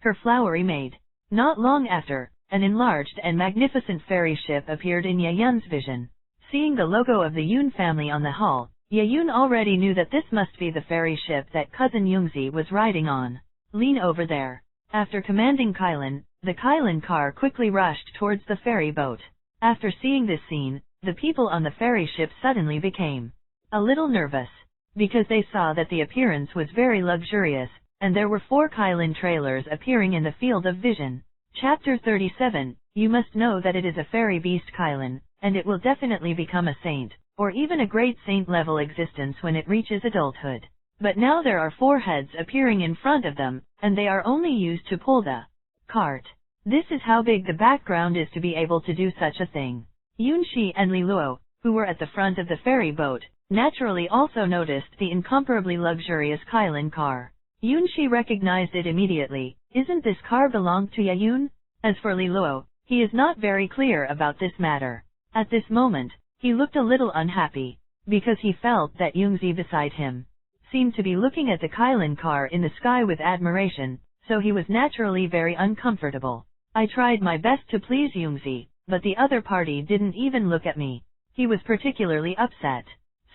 her flowery maid. Not long after, an enlarged and magnificent fairy ship appeared in Yeyun's vision. Seeing the logo of the Yun family on the hull, Yeyun already knew that this must be the fairy ship that cousin Yungzi was riding on. Lean over there. After commanding Kailan, the Kailan car quickly rushed towards the ferry boat. After seeing this scene, the people on the ferry ship suddenly became a little nervous, because they saw that the appearance was very luxurious, and there were 4 Kailan trailers appearing in the field of vision. Chapter 37, you must know that it is a fairy beast Kailan, and it will definitely become a saint, or even a great saint-level existence when it reaches adulthood. But now there are 4 heads appearing in front of them, and they are only used to pull the cart. This is how big the background is to be able to do such a thing. Yunxi and Li Luo, who were at the front of the ferry boat, naturally also noticed the incomparably luxurious Kailan car. Yunxi recognized it immediately. Isn't this car belong to Yeyun? As for Li Luo, he is not very clear about this matter. At this moment, he looked a little unhappy, because he felt that Yungzi beside him seemed to be looking at the Kailan car in the sky with admiration, so he was naturally very uncomfortable. I tried my best to please Yungzi, but the other party didn't even look at me. He was particularly upset.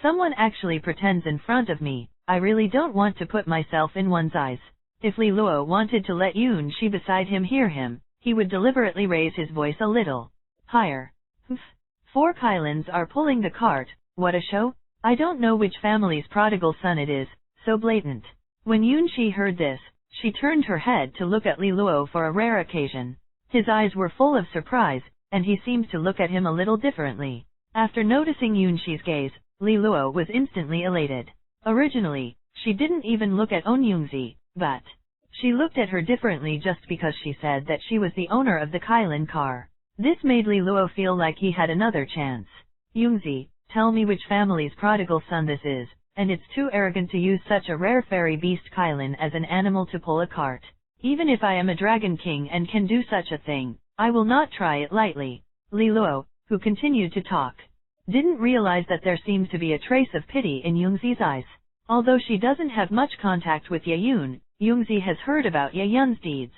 Someone actually pretends in front of me. I really don't want to put myself in one's eyes. If Li Luo wanted to let Yunxi beside him hear him, he would deliberately raise his voice a little higher. 4 Kailans are pulling the cart, what a show? I don't know which family's prodigal son it is, so blatant. When Yunxi heard this, she turned her head to look at Li Luo for a rare occasion. His eyes were full of surprise, and he seemed to look at him a little differently. After noticing Yunxi's gaze, Li Luo was instantly elated. Originally, she didn't even look at On Yungzi, but she looked at her differently just because she said that she was the owner of the Kailan car. This made Li Luo feel like he had another chance. Yungzi, tell me which family's prodigal son this is, and it's too arrogant to use such a rare fairy beast Kailan as an animal to pull a cart. Even if I am a dragon king and can do such a thing, I will not try it lightly. Li Luo, who continued to talk, didn't realize that there seems to be a trace of pity in Yungzi's eyes. Although she doesn't have much contact with Yeyun, Yungzi has heard about Yeyun's deeds.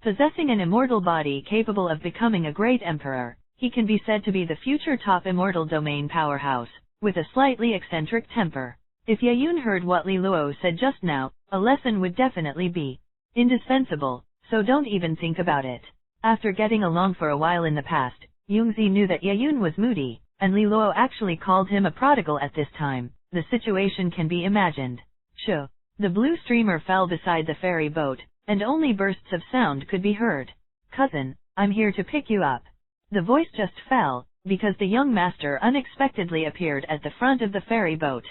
Possessing an immortal body capable of becoming a great emperor, he can be said to be the future top immortal domain powerhouse, with a slightly eccentric temper. If Yeyun heard what Li Luo said just now, a lesson would definitely be indispensable, so don't even think about it. After getting along for a while in the past, Yungzi knew that Yeyun was moody, and Li Luo actually called him a prodigal at this time. The situation can be imagined. Shoo! The blue streamer fell beside the ferry boat, and only bursts of sound could be heard. Cousin, I'm here to pick you up. The voice just fell, because the young master unexpectedly appeared at the front of the ferry boat.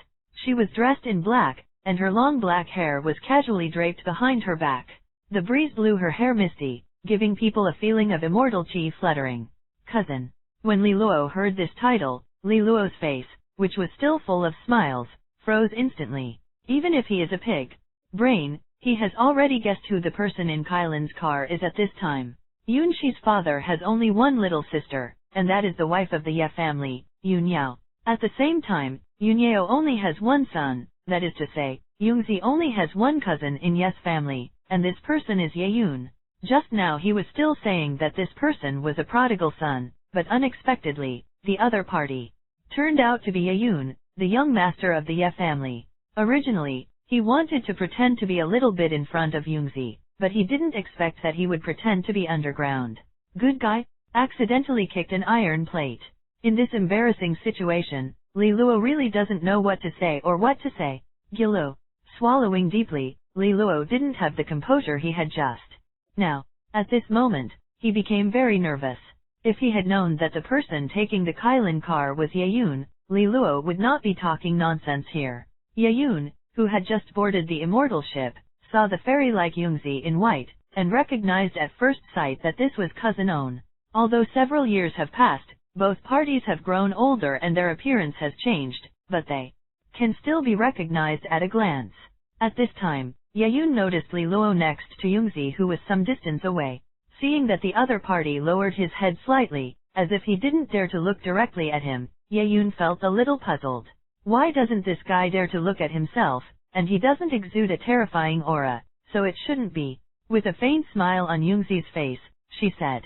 She was dressed in black, and her long black hair was casually draped behind her back. The breeze blew her hair misty, giving people a feeling of immortal chi fluttering. Cousin. When Li Luo heard this title, Li Luo's face, which was still full of smiles, froze instantly. Even if he is a pig brain, he has already guessed who the person in Kailan's car is at this time. Yunxi's father has only one little sister, and that is the wife of the Ye family, Yunyao. At the same time, Yunyao only has one son, that is to say, Yungzi only has one cousin in Ye's family, and this person is Yeyun. Just now he was still saying that this person was a prodigal son, but unexpectedly, the other party turned out to be Yeyun, the young master of the Ye family. Originally, he wanted to pretend to be a little bit in front of Yungzi, but he didn't expect that he would pretend to be underground. Good guy, accidentally kicked an iron plate. In this embarrassing situation, Li Luo really doesn't know what to say or what to say. Gilu. Swallowing deeply, Li Luo didn't have the composure he had just now. At this moment, he became very nervous. If he had known that the person taking the Kailin car was Yayun, Li Luo would not be talking nonsense here. Yayun, who had just boarded the immortal ship, saw the fairy-like Yungzi in white, and recognized at first sight that this was Cousin On. Although several years have passed, both parties have grown older and their appearance has changed, but they can still be recognized at a glance. At this time, Yayun noticed Li Luo next to Yungzi, who was some distance away. Seeing that the other party lowered his head slightly, as if he didn't dare to look directly at him, Yayun felt a little puzzled. Why doesn't this guy dare to look at himself, and he doesn't exude a terrifying aura, so it shouldn't be. With a faint smile on Yungzi's face, she said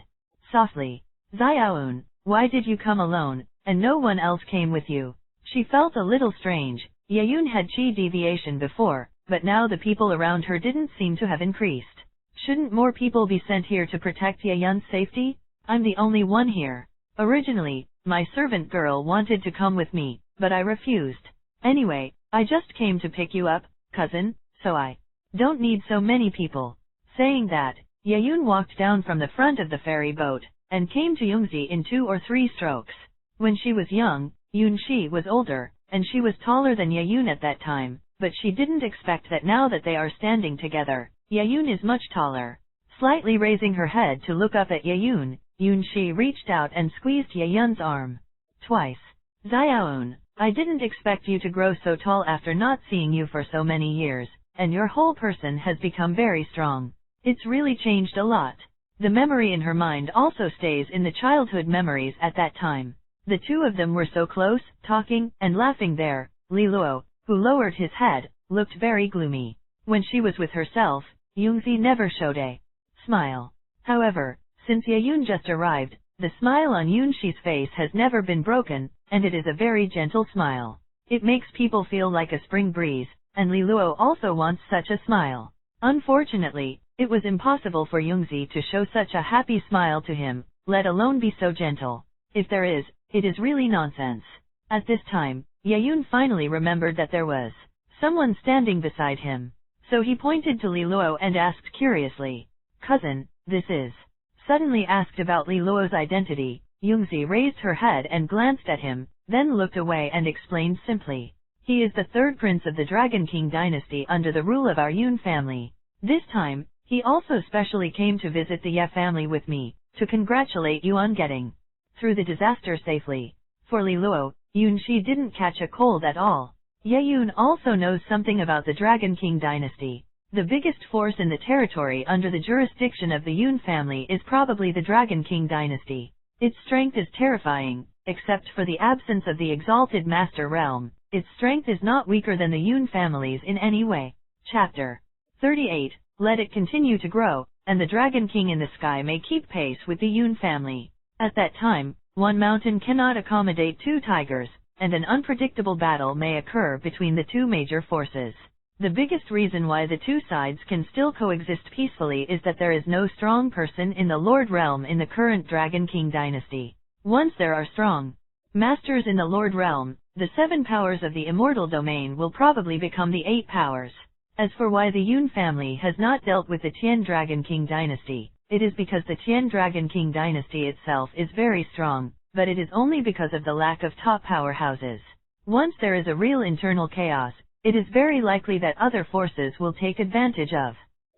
softly, Xiaoun, why did you come alone, and no one else came with you? She felt a little strange. Yayun had chi deviation before, but now the people around her didn't seem to have increased. Shouldn't more people be sent here to protect Yayun's safety? I'm the only one here. Originally, my servant girl wanted to come with me, but I refused. Anyway, I just came to pick you up, cousin, so I don't need so many people. Saying that, Yayun walked down from the front of the ferry boat, and came to Yungzi in 2 or 3 strokes. When she was young, Yunxi was older, and she was taller than Yayun at that time, but she didn't expect that now that they are standing together, Yayun is much taller. Slightly raising her head to look up at Yayun, Yunxi reached out and squeezed Yayun's arm. Twice. Xiaoun, I didn't expect you to grow so tall after not seeing you for so many years, and your whole person has become very strong. It's really changed a lot. The memory in her mind also stays in the childhood memories at that time. The two of them were so close, talking and laughing there. Li Luo, who lowered his head, looked very gloomy. When she was with herself, Yungzi never showed a smile. However, since Yayun just arrived, the smile on Yunxi's face has never been broken, and it is a very gentle smile. It makes people feel like a spring breeze, and Li Luo also wants such a smile. Unfortunately, it was impossible for Yungzi to show such a happy smile to him, let alone be so gentle. If there is, it is really nonsense. At this time, Yayun finally remembered that there was someone standing beside him. So he pointed to Li Luo and asked curiously, Cousin, this is? Suddenly asked about Li Luo's identity, Yungzi raised her head and glanced at him, then looked away and explained simply. He is the 3rd prince of the Dragon King dynasty under the rule of our Yun family. This time, he also specially came to visit the Ya family with me, to congratulate you on getting through the disaster safely. For Li Luo, Yunxi didn't catch a cold at all. Yayun also knows something about the Dragon King dynasty. The biggest force in the territory under the jurisdiction of the Yun family is probably the Dragon King dynasty. Its strength is terrifying, except for the absence of the exalted master realm. Its strength is not weaker than the Yun families in any way. Chapter 38. Let it continue to grow, and the Dragon King in the sky may keep pace with the Yun family. At that time, one mountain cannot accommodate 2 tigers, and an unpredictable battle may occur between the 2 major forces. The biggest reason why the 2 sides can still coexist peacefully is that there is no strong person in the Lord Realm in the current Dragon King dynasty. Once there are strong masters in the Lord Realm, the 7 powers of the immortal domain will probably become the 8 powers. As for why the Yun family has not dealt with the Tian Dragon King dynasty, it is because the Tian Dragon King dynasty itself is very strong, but it is only because of the lack of top powerhouses. Once there is a real internal chaos, it is very likely that other forces will take advantage of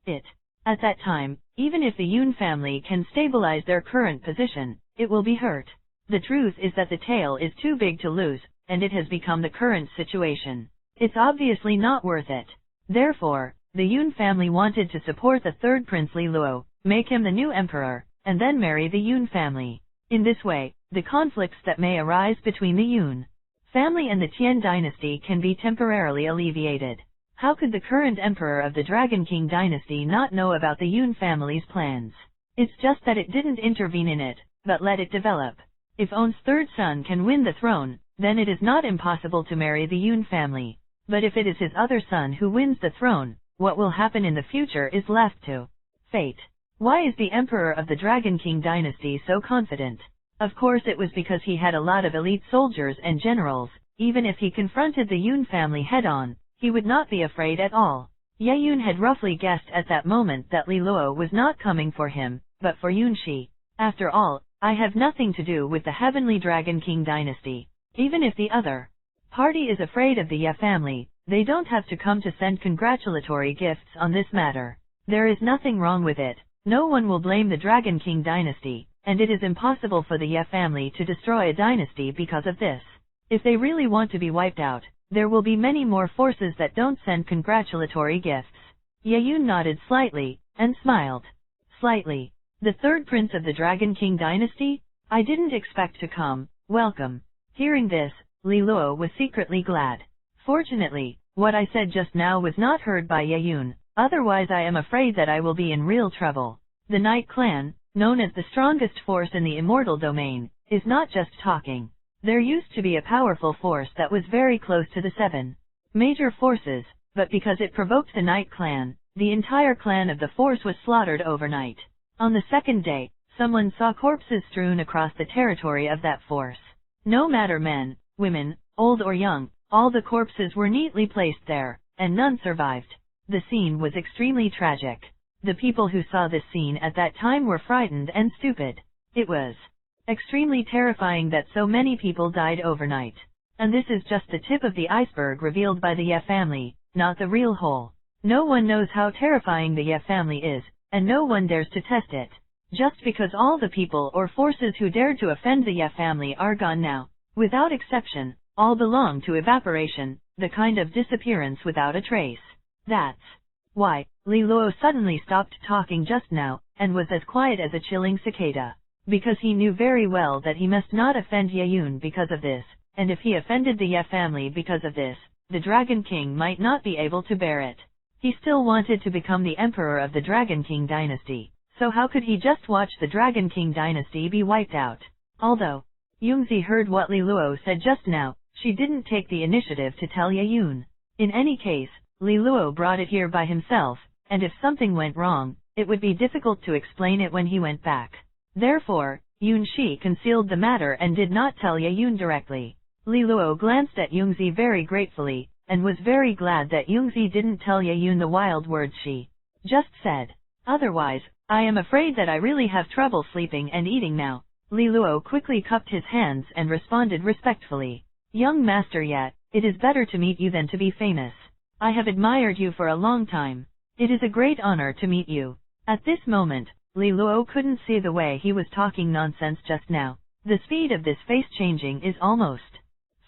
it. At that time, even if the Yun family can stabilize their current position, it will be hurt. The truth is that the tail is too big to lose, and it has become the current situation. It's obviously not worth it. Therefore, the Yun family wanted to support the 3rd Prince Li Luo, make him the new emperor, and then marry the Yun family. In this way, the conflicts that may arise between the Yun family and the Tian dynasty can be temporarily alleviated. How could the current emperor of the Dragon King dynasty not know about the Yun family's plans? It's just that it didn't intervene in it, but let it develop. If On's 3rd son can win the throne, then it is not impossible to marry the Yun family. But if it is his other son who wins the throne, what will happen in the future is left to fate. Why is the emperor of the Dragon King dynasty so confident? Of course it was because he had a lot of elite soldiers and generals. Even if he confronted the Yun family head-on, he would not be afraid at all. Ye Yun had roughly guessed at that moment that Li Luo was not coming for him, but for Yunxi. After all, I have nothing to do with the Heavenly Dragon King dynasty. Even if the other party is afraid of the Ye family, they don't have to come to send congratulatory gifts on this matter. There is nothing wrong with it. No one will blame the Dragon King dynasty, and it is impossible for the Ye family to destroy a dynasty because of this. If they really want to be wiped out, there will be many more forces that don't send congratulatory gifts. Ye Yun nodded slightly, and smiled. Slightly. The third prince of the Dragon King dynasty? I didn't expect to come. Welcome. Hearing this, Li Luo was secretly glad. Fortunately, what I said just now was not heard by Ye Yun, otherwise I am afraid that I will be in real trouble. The Night Clan, known as the strongest force in the immortal domain, is not just talking. There used to be a powerful force that was very close to the 7 major forces, but because it provoked the Night Clan, the entire clan of the force was slaughtered overnight. On the second day, someone saw corpses strewn across the territory of that force. No matter men, women, old or young, all the corpses were neatly placed there, and none survived. The scene was extremely tragic. The people who saw this scene at that time were frightened and stupid. It was extremely terrifying that so many people died overnight. And this is just the tip of the iceberg revealed by the Ye family, not the real whole. No one knows how terrifying the Ye family is, and no one dares to test it. Just because all the people or forces who dared to offend the Ye family are gone now. Without exception, all belong to evaporation, the kind of disappearance without a trace. That's why Li Luo suddenly stopped talking just now, and was as quiet as a chilling cicada. Because he knew very well that he must not offend Ye Yun because of this, and if he offended the Ye family because of this, the Dragon King might not be able to bear it. He still wanted to become the emperor of the Dragon King dynasty, so how could he just watch the Dragon King dynasty be wiped out? Although Yungzi heard what Li Luo said just now, she didn't take the initiative to tell Ye Yun. In any case, Li Luo brought it here by himself, and if something went wrong, it would be difficult to explain it when he went back. Therefore, Yunxi concealed the matter and did not tell Ye Yun directly. Li Luo glanced at Yungzi very gratefully, and was very glad that Yungzi didn't tell Ye Yun the wild words she just said. Otherwise, I am afraid that I really have trouble sleeping and eating now. Li Luo quickly cupped his hands and responded respectfully. Young master Yat, it is better to meet you than to be famous. I have admired you for a long time. It is a great honor to meet you. At this moment, Li Luo couldn't see the way he was talking nonsense just now. The speed of this face changing is almost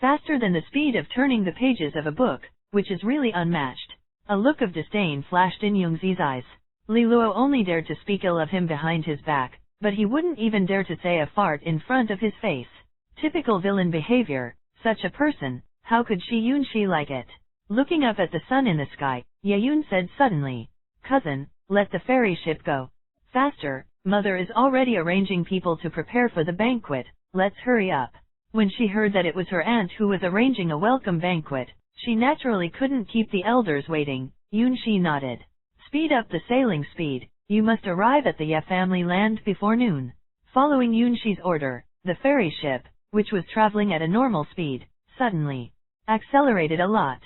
faster than the speed of turning the pages of a book, which is really unmatched. A look of disdain flashed in Yungzi's eyes. Li Luo only dared to speak ill of him behind his back, but he wouldn't even dare to say a fart in front of his face. Typical villain behavior. Such a person, how could Yunxi like it? Looking up at the sun in the sky, Ye Yun said suddenly, "Cousin, let the ferry ship go. Faster, mother is already arranging people to prepare for the banquet, let's hurry up." When she heard that it was her aunt who was arranging a welcome banquet, she naturally couldn't keep the elders waiting. Yunxi nodded. "Speed up the sailing speed, you must arrive at the Ye family land before noon." Following Yunxi's order, the ferry ship, which was traveling at a normal speed, suddenly accelerated a lot.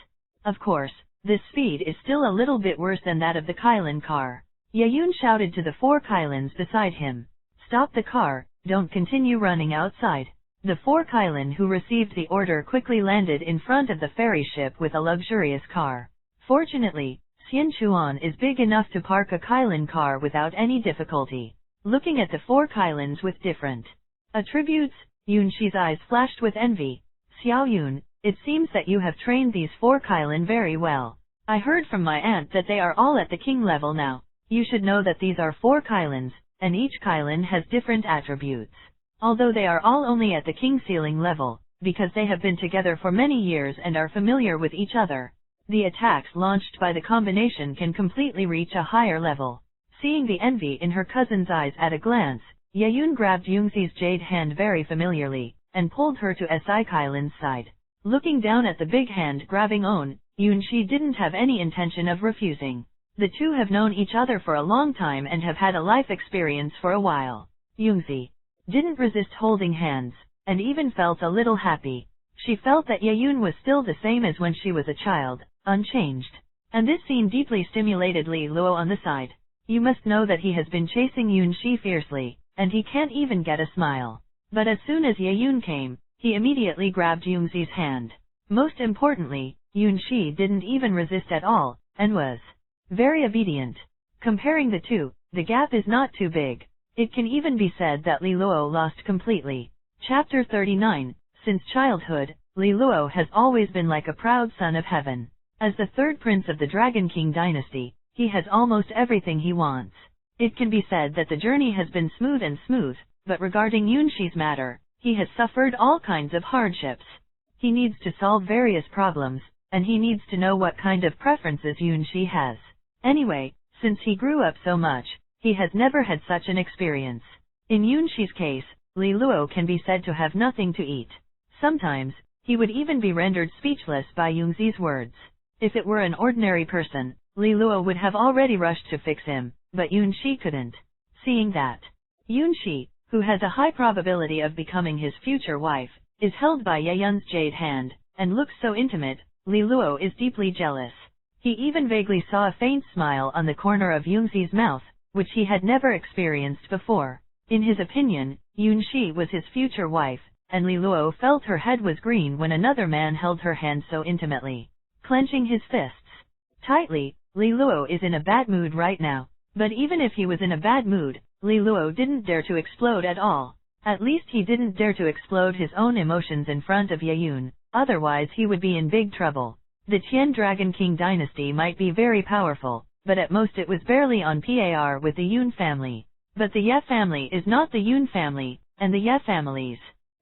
Of course, this speed is still a little bit worse than that of the Kylin car. Ye Yun shouted to the 4 Kylins beside him, "Stop the car, don't continue running outside." The 4 Kylin who received the order quickly landed in front of the ferry ship with a luxurious car. Fortunately, Xianchuan is big enough to park a Kylin car without any difficulty. Looking at the 4 Kylins with different attributes, Yunxi's eyes flashed with envy. "Xiao Yun, it seems that you have trained these 4 Kylin very well. I heard from my aunt that they are all at the king level now. You should know that these are 4 Kylins, and each Kylin has different attributes. Although they are all only at the king ceiling level, because they have been together for many years and are familiar with each other, the attacks launched by the combination can completely reach a higher level." Seeing the envy in her cousin's eyes at a glance, Ye Yun grabbed Yungzi's jade hand very familiarly, and pulled her to Si Kylin's side. Looking down at the big hand grabbing own, Yunxi didn't have any intention of refusing. The two have known each other for a long time and have had a life experience for a while. "Yungzi, didn't resist holding hands, and even felt a little happy. She felt that Yeyun was still the same as when she was a child, unchanged. And this scene deeply stimulated Li Luo on the side. You must know that he has been chasing Yunxi fiercely, and he can't even get a smile. But as soon as Yeyun came, he immediately grabbed Yunxi's hand. Most importantly, Yunxi didn't even resist at all, and was very obedient. Comparing the two, the gap is not too big. It can even be said that Li Luo lost completely. Chapter 39. Since childhood, Li Luo has always been like a proud son of heaven. As the third prince of the Dragon King dynasty, he has almost everything he wants. It can be said that the journey has been smooth, but regarding Yunxi's matter, he has suffered all kinds of hardships. He needs to solve various problems, and he needs to know what kind of preferences Yunxi has. Anyway, since he grew up so much, he has never had such an experience. In Yunxi's case, Li Luo can be said to have nothing to eat. Sometimes, he would even be rendered speechless by Yunxi's words. If it were an ordinary person, Li Luo would have already rushed to fix him, but Yunxi couldn't. Seeing that Yunxi, who has a high probability of becoming his future wife, is held by Yeyun's jade hand, and looks so intimate, Li Luo is deeply jealous. He even vaguely saw a faint smile on the corner of Yunxi's mouth, which he had never experienced before. In his opinion, Yunxi was his future wife, and Li Luo felt her head was green when another man held her hand so intimately. Clenching his fists tightly, Li Luo is in a bad mood right now. But even if he was in a bad mood, Li Luo didn't dare to explode at all. At least he didn't dare to explode his own emotions in front of Yeyun, otherwise he would be in big trouble. The Tian Dragon King dynasty might be very powerful, but at most it was barely on par with the Yun family. But the Ye family is not the Yun family, and the Ye family's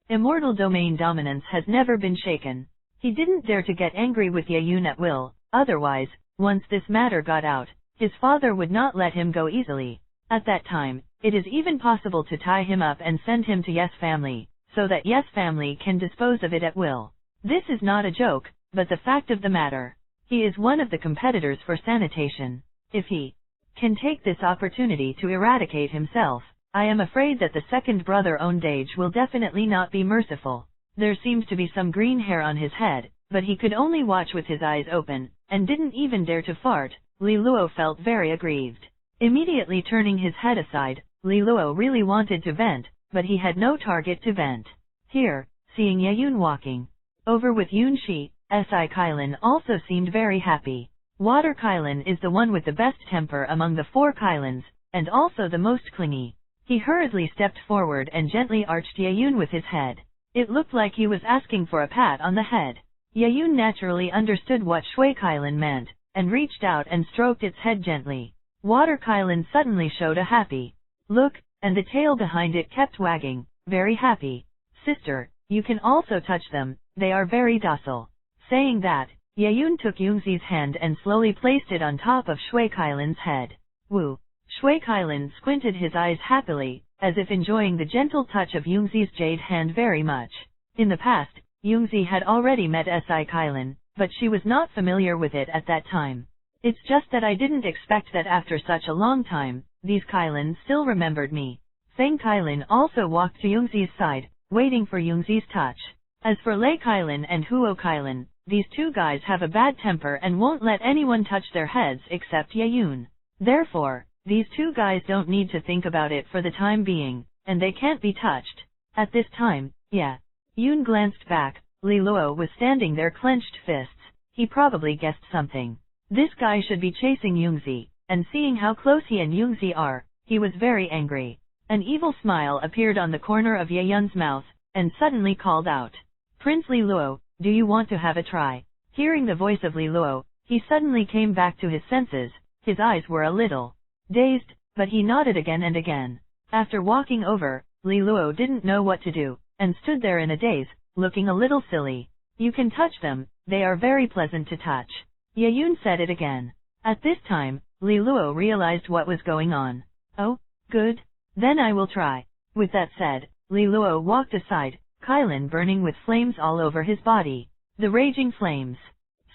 immortal domain dominance has never been shaken. He didn't dare to get angry with Yeyun at will, otherwise, once this matter got out, his father would not let him go easily. At that time, it is even possible to tie him up and send him to Yes family, so that Yes family can dispose of it at will. This is not a joke, but the fact of the matter. He is one of the competitors for sanitation. If he can take this opportunity to eradicate himself, I am afraid that the second brother Ondage will definitely not be merciful. There seems to be some green hair on his head, but he could only watch with his eyes open, and didn't even dare to fart. Li Luo felt very aggrieved. Immediately turning his head aside, Li Luo really wanted to vent, but he had no target to vent. Here, seeing Yeyun walking over with Yunxi, Si Kailan also seemed very happy. Water Kailan is the one with the best temper among the 4 Kailans, and also the most clingy. He hurriedly stepped forward and gently arched Yeyun with his head. It looked like he was asking for a pat on the head. Yeyun naturally understood what Shui Kailan meant, and reached out and stroked its head gently. Water Kailan suddenly showed a happy look, and the tail behind it kept wagging, very happy. Sister, you can also touch them, they are very docile. Saying that, Yeyun took Yunxi's hand and slowly placed it on top of Shui Kailan's head. Woo! Shui Kailan squinted his eyes happily, as if enjoying the gentle touch of Yunxi's jade hand very much. In the past, Yunxi had already met Si Kailan, but she was not familiar with it at that time. It's just that I didn't expect that after such a long time, these Kailans still remembered me. Feng Kailan also walked to Yunxi's side, waiting for Yunxi's touch. As for Lei Kailan and Huo Kailan, these 2 guys have a bad temper and won't let anyone touch their heads except Yeyun. Therefore, these 2 guys don't need to think about it for the time being, and they can't be touched. At this time, Yun glanced back. Li Luo was standing there clenched fists. He probably guessed something. This guy should be chasing Yunxi, and seeing how close he and Yunxi are, he was very angry. An evil smile appeared on the corner of Yeyun's mouth, and suddenly called out, Prince Li Luo, do you want to have a try? Hearing the voice of Li Luo, he suddenly came back to his senses. His eyes were a little dazed, but he nodded again and again. After walking over, Li Luo didn't know what to do, and stood there in a daze, looking a little silly. You can touch them, they are very pleasant to touch. Yeyun said it again. At this time, Li Luo realized what was going on. Oh, good. Then I will try. With that said, Li Luo walked aside, Kailan burning with flames all over his body. The raging flames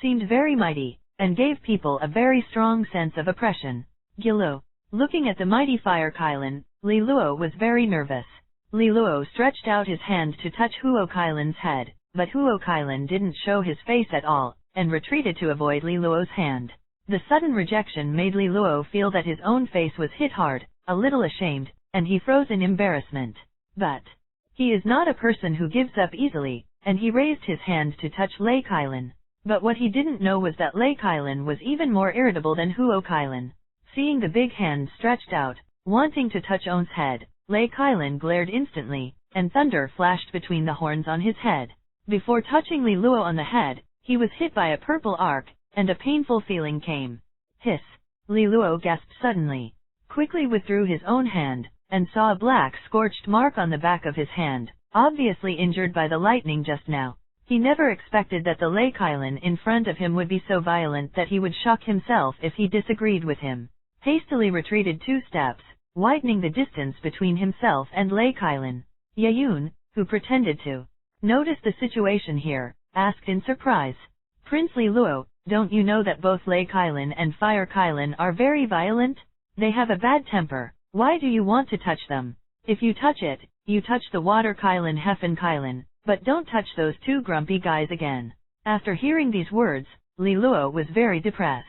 seemed very mighty, and gave people a very strong sense of oppression. Gilo. Looking at the mighty fire Kailan, Li Luo was very nervous. Li Luo stretched out his hand to touch Huo Kailan's head, but Huo Kailan didn't show his face at all, and retreated to avoid Li Luo's hand. The sudden rejection made Li Luo feel that his own face was hit hard, a little ashamed, and he froze in embarrassment. But he is not a person who gives up easily, and he raised his hand to touch Lei Kailan. But what he didn't know was that Lei Kailan was even more irritable than Huo Kailan. Seeing the big hand stretched out, wanting to touch On's head, Lei Kailan glared instantly, and thunder flashed between the horns on his head. Before touching Li Luo on the head, he was hit by a purple arc, and a painful feeling came. Hiss! Li Luo gasped suddenly, quickly withdrew his own hand, and saw a black scorched mark on the back of his hand, obviously injured by the lightning just now. He never expected that the Lei Kailan in front of him would be so violent that he would shock himself if he disagreed with him. Hastily retreated 2 steps, widening the distance between himself and Lei Kailan. Yayun, who pretended to notice the situation here, asked in surprise. Prince Li Luo, don't you know that both Lei Kailan and Fire Kailan are very violent? They have a bad temper. Why do you want to touch them? If you touch it, you touch the Water Kailan Heffen Kailan, but don't touch those 2 grumpy guys again. After hearing these words, Li Luo was very depressed.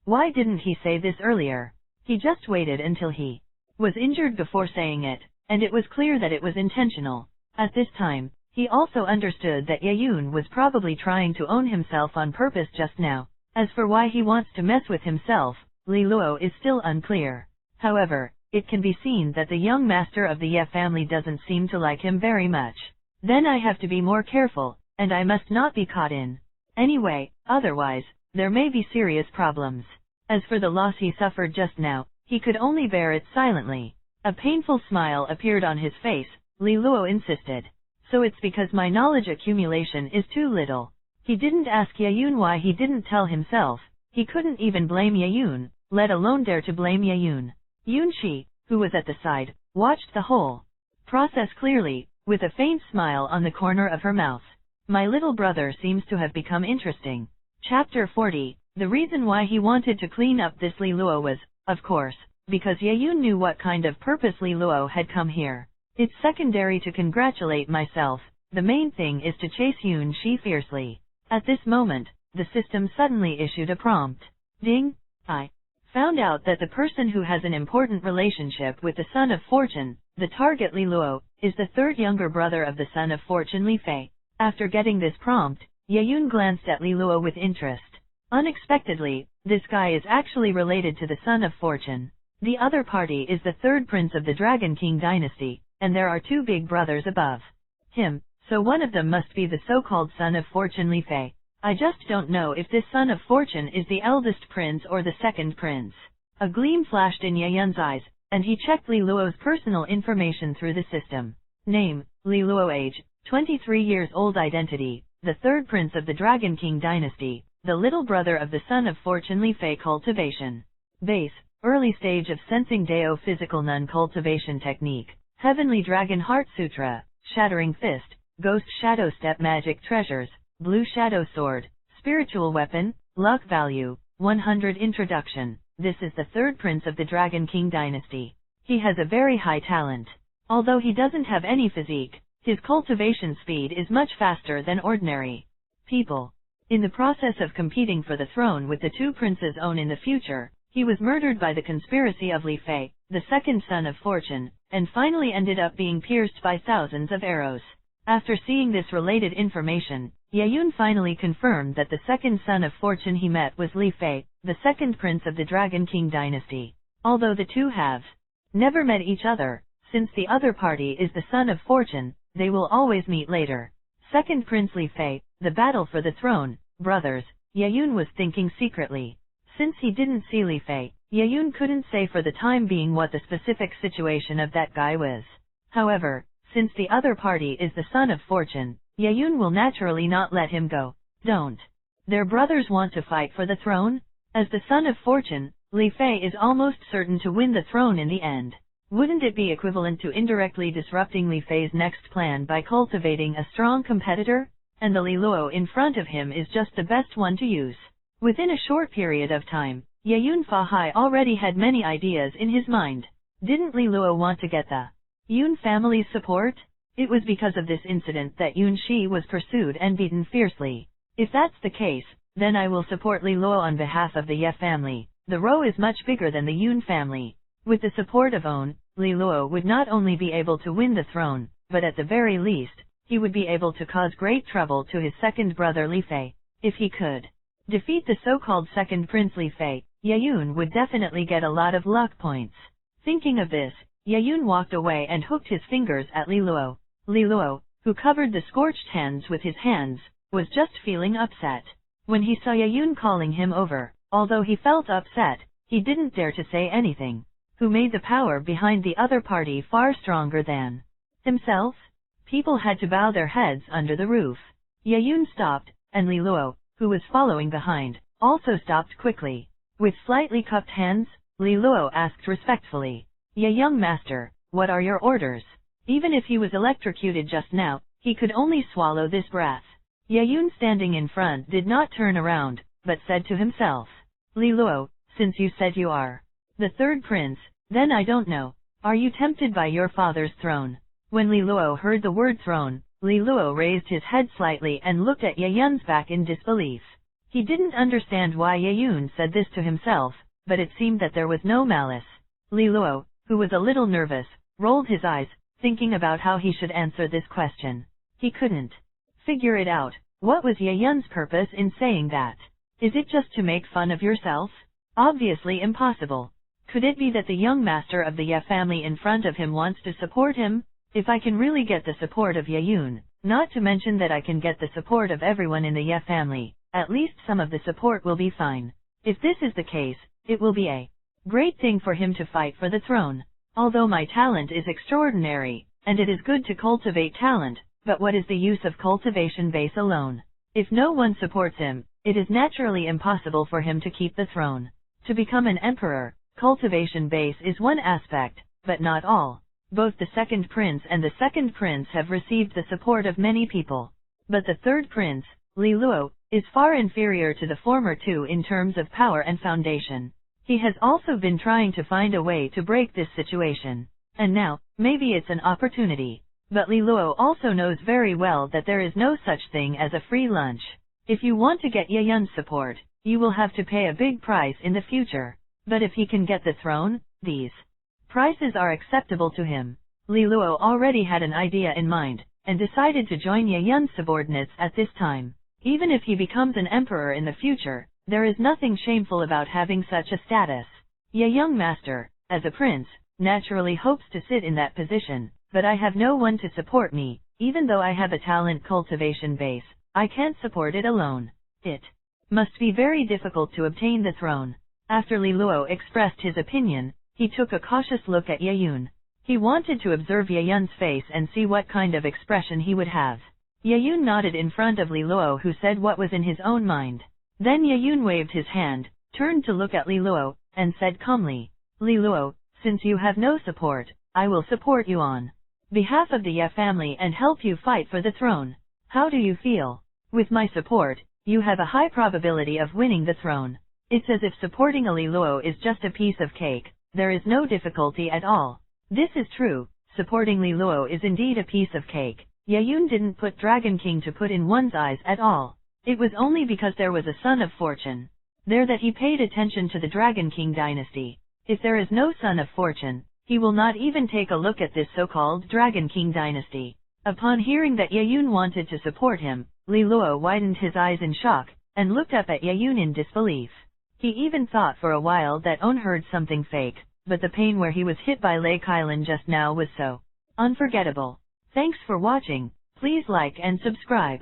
Why didn't he say this earlier? He just waited until he was injured before saying it, and it was clear that it was intentional. At this time, he also understood that Yayun was probably trying to own himself on purpose just now. As for why he wants to mess with himself, Li Luo is still unclear. However, it can be seen that the young master of the Ye family doesn't seem to like him very much. Then I have to be more careful, and I must not be caught in anyway, otherwise, there may be serious problems. As for the loss he suffered just now, he could only bear it silently. A painful smile appeared on his face. Li Luo insisted. So it's because my knowledge accumulation is too little. He didn't ask Yayun why he didn't tell himself. He couldn't even blame Yayun, let alone dare to blame Yayun. Yunshi, who was at the side, watched the whole process clearly, with a faint smile on the corner of her mouth. My little brother seems to have become interesting. Chapter 40. The reason why he wanted to clean up this Li Luo was, of course, because Yayun knew what kind of purpose Li Luo had come here. It's secondary to congratulate myself. The main thing is to chase Yunshi fiercely. At this moment, the system suddenly issued a prompt. Ding! I found out that the person who has an important relationship with the Son of Fortune, the target Li Luo, is the 3rd younger brother of the Son of Fortune Li Fei. After getting this prompt, Yayun glanced at Li Luo with interest. Unexpectedly, this guy is actually related to the Son of Fortune. The other party is the 3rd prince of the Dragon King dynasty, and there are 2 big brothers above him, so one of them must be the so-called Son of Fortune Li Fei. I just don't know if this Son of Fortune is the eldest prince or the 2nd prince. A gleam flashed in Yayun's eyes, and he checked Li Luo's personal information through the system. Name, Li Luo. Age, 23 years old. Identity, the 3rd prince of the Dragon King dynasty, the little brother of the Son of Fortune Li Fei. Cultivation base, early stage of sensing Dao physical nun cultivation technique, Heavenly Dragon Heart Sutra, Shattering Fist, Ghost Shadow Step Magic Treasures, Blue Shadow Sword, Spiritual Weapon, Luck Value, 100. Introduction. This is the 3rd prince of the Dragon King dynasty. He has a very high talent. Although he doesn't have any physique, his cultivation speed is much faster than ordinary people. In the process of competing for the throne with the 2 princes own in the future, he was murdered by the conspiracy of Li Fei, the 2nd Son of Fortune, and finally ended up being pierced by thousands of arrows. After seeing this related information, Yayun finally confirmed that the 2nd Son of Fortune he met was Li Fei, the 2nd prince of the Dragon King dynasty. Although the 2 have never met each other, since the other party is the Son of Fortune, they will always meet later. 2nd Prince Li Fei, the battle for the throne, brothers, Yayun was thinking secretly. Since he didn't see Li Fei, Yayun couldn't say for the time being what the specific situation of that guy was. However, since the other party is the Son of Fortune, Yayun will naturally not let him go. Don't their brothers want to fight for the throne? As the Son of Fortune, Li Fei is almost certain to win the throne in the end. Wouldn't it be equivalent to indirectly disrupting Li Fei's next plan by cultivating a strong competitor? And the Li Luo in front of him is just the best one to use. Within a short period of time, Yayun Fahai already had many ideas in his mind. Didn't Li Luo want to get the Yun family's support? It was because of this incident that Yun Shi was pursued and beaten fiercely. If that's the case, then I will support Li Luo on behalf of the Ye family. The Rou is much bigger than the Yun family. With the support of On, Li Luo would not only be able to win the throne, but at the very least, he would be able to cause great trouble to his second brother Li Fei. If he could defeat the so-called second prince Li Fei, Ye Yun would definitely get a lot of luck points. Thinking of this, Ye Yun walked away and hooked his fingers at Li Luo. Li Luo, who covered the scorched hands with his hands, was just feeling upset. When he saw Ye Yun calling him over, although he felt upset, he didn't dare to say anything. Who made the power behind the other party far stronger than himself? People had to bow their heads under the roof. Ye Yun stopped, and Li Luo, who was following behind, also stopped quickly. With slightly cupped hands, Li Luo asked respectfully, "Ye young master, what are your orders?" Even if he was electrocuted just now, he could only swallow this breath. Ye Yun standing in front did not turn around, but said to himself, "Li Luo, since you said you are the third prince, then I don't know. Are you tempted by your father's throne?" When Li Luo heard the word throne, Li Luo raised his head slightly and looked at Ye Yun's back in disbelief. He didn't understand why Ye Yun said this to himself, but it seemed that there was no malice. Li Luo, who was a little nervous, rolled his eyes, thinking about how he should answer this question. He couldn't figure it out. What was Ye Yun's purpose in saying that? Is it just to make fun of yourself? Obviously impossible. Could it be that the young master of the Ye family in front of him wants to support him? If I can really get the support of Ye Yun, not to mention that I can get the support of everyone in the Ye family, at least some of the support will be fine. If this is the case, it will be a great thing for him to fight for the throne. Although my talent is extraordinary, and it is good to cultivate talent, but what is the use of cultivation base alone? If no one supports him, it is naturally impossible for him to keep the throne. To become an emperor, cultivation base is one aspect, but not all. Both the second prince and the second prince have received the support of many people. But the third prince, Li Luo, is far inferior to the former two in terms of power and foundation. He has also been trying to find a way to break this situation. And now, maybe it's an opportunity. But Li Luo also knows very well that there is no such thing as a free lunch. If you want to get Ye Yun's support, you will have to pay a big price in the future. But if he can get the throne, these prices are acceptable to him. Li Luo already had an idea in mind, and decided to join Ye Yun's subordinates at this time. Even if he becomes an emperor in the future, there is nothing shameful about having such a status. Ye young master, as a prince, naturally hopes to sit in that position, but I have no one to support me. Even though I have a talent cultivation base, I can't support it alone. It must be very difficult to obtain the throne. After Li Luo expressed his opinion, he took a cautious look at Ye Yun. He wanted to observe Ye Yun's face and see what kind of expression he would have. Ye Yun nodded in front of Li Luo, who said what was in his own mind. Then Ye Yun waved his hand, turned to look at Li Luo, and said calmly, "Li Luo, since you have no support, I will support you on behalf of the Ye family and help you fight for the throne. How do you feel? With my support, you have a high probability of winning the throne." It's as if supporting a Li Luo is just a piece of cake. There is no difficulty at all. This is true. Supporting Li Luo is indeed a piece of cake. Ye Yun didn't put Dragon King to put in one's eyes at all. It was only because there was a son of fortune there that he paid attention to the Dragon King dynasty. If there is no son of fortune, he will not even take a look at this so-called Dragon King dynasty. Upon hearing that Ye Yun wanted to support him, Li Luo widened his eyes in shock, and looked up at Ye Yun in disbelief. He even thought for a while that On heard something fake, but the pain where he was hit by Lei Kailan just now was so unforgettable. Thanks for watching. Please like and subscribe.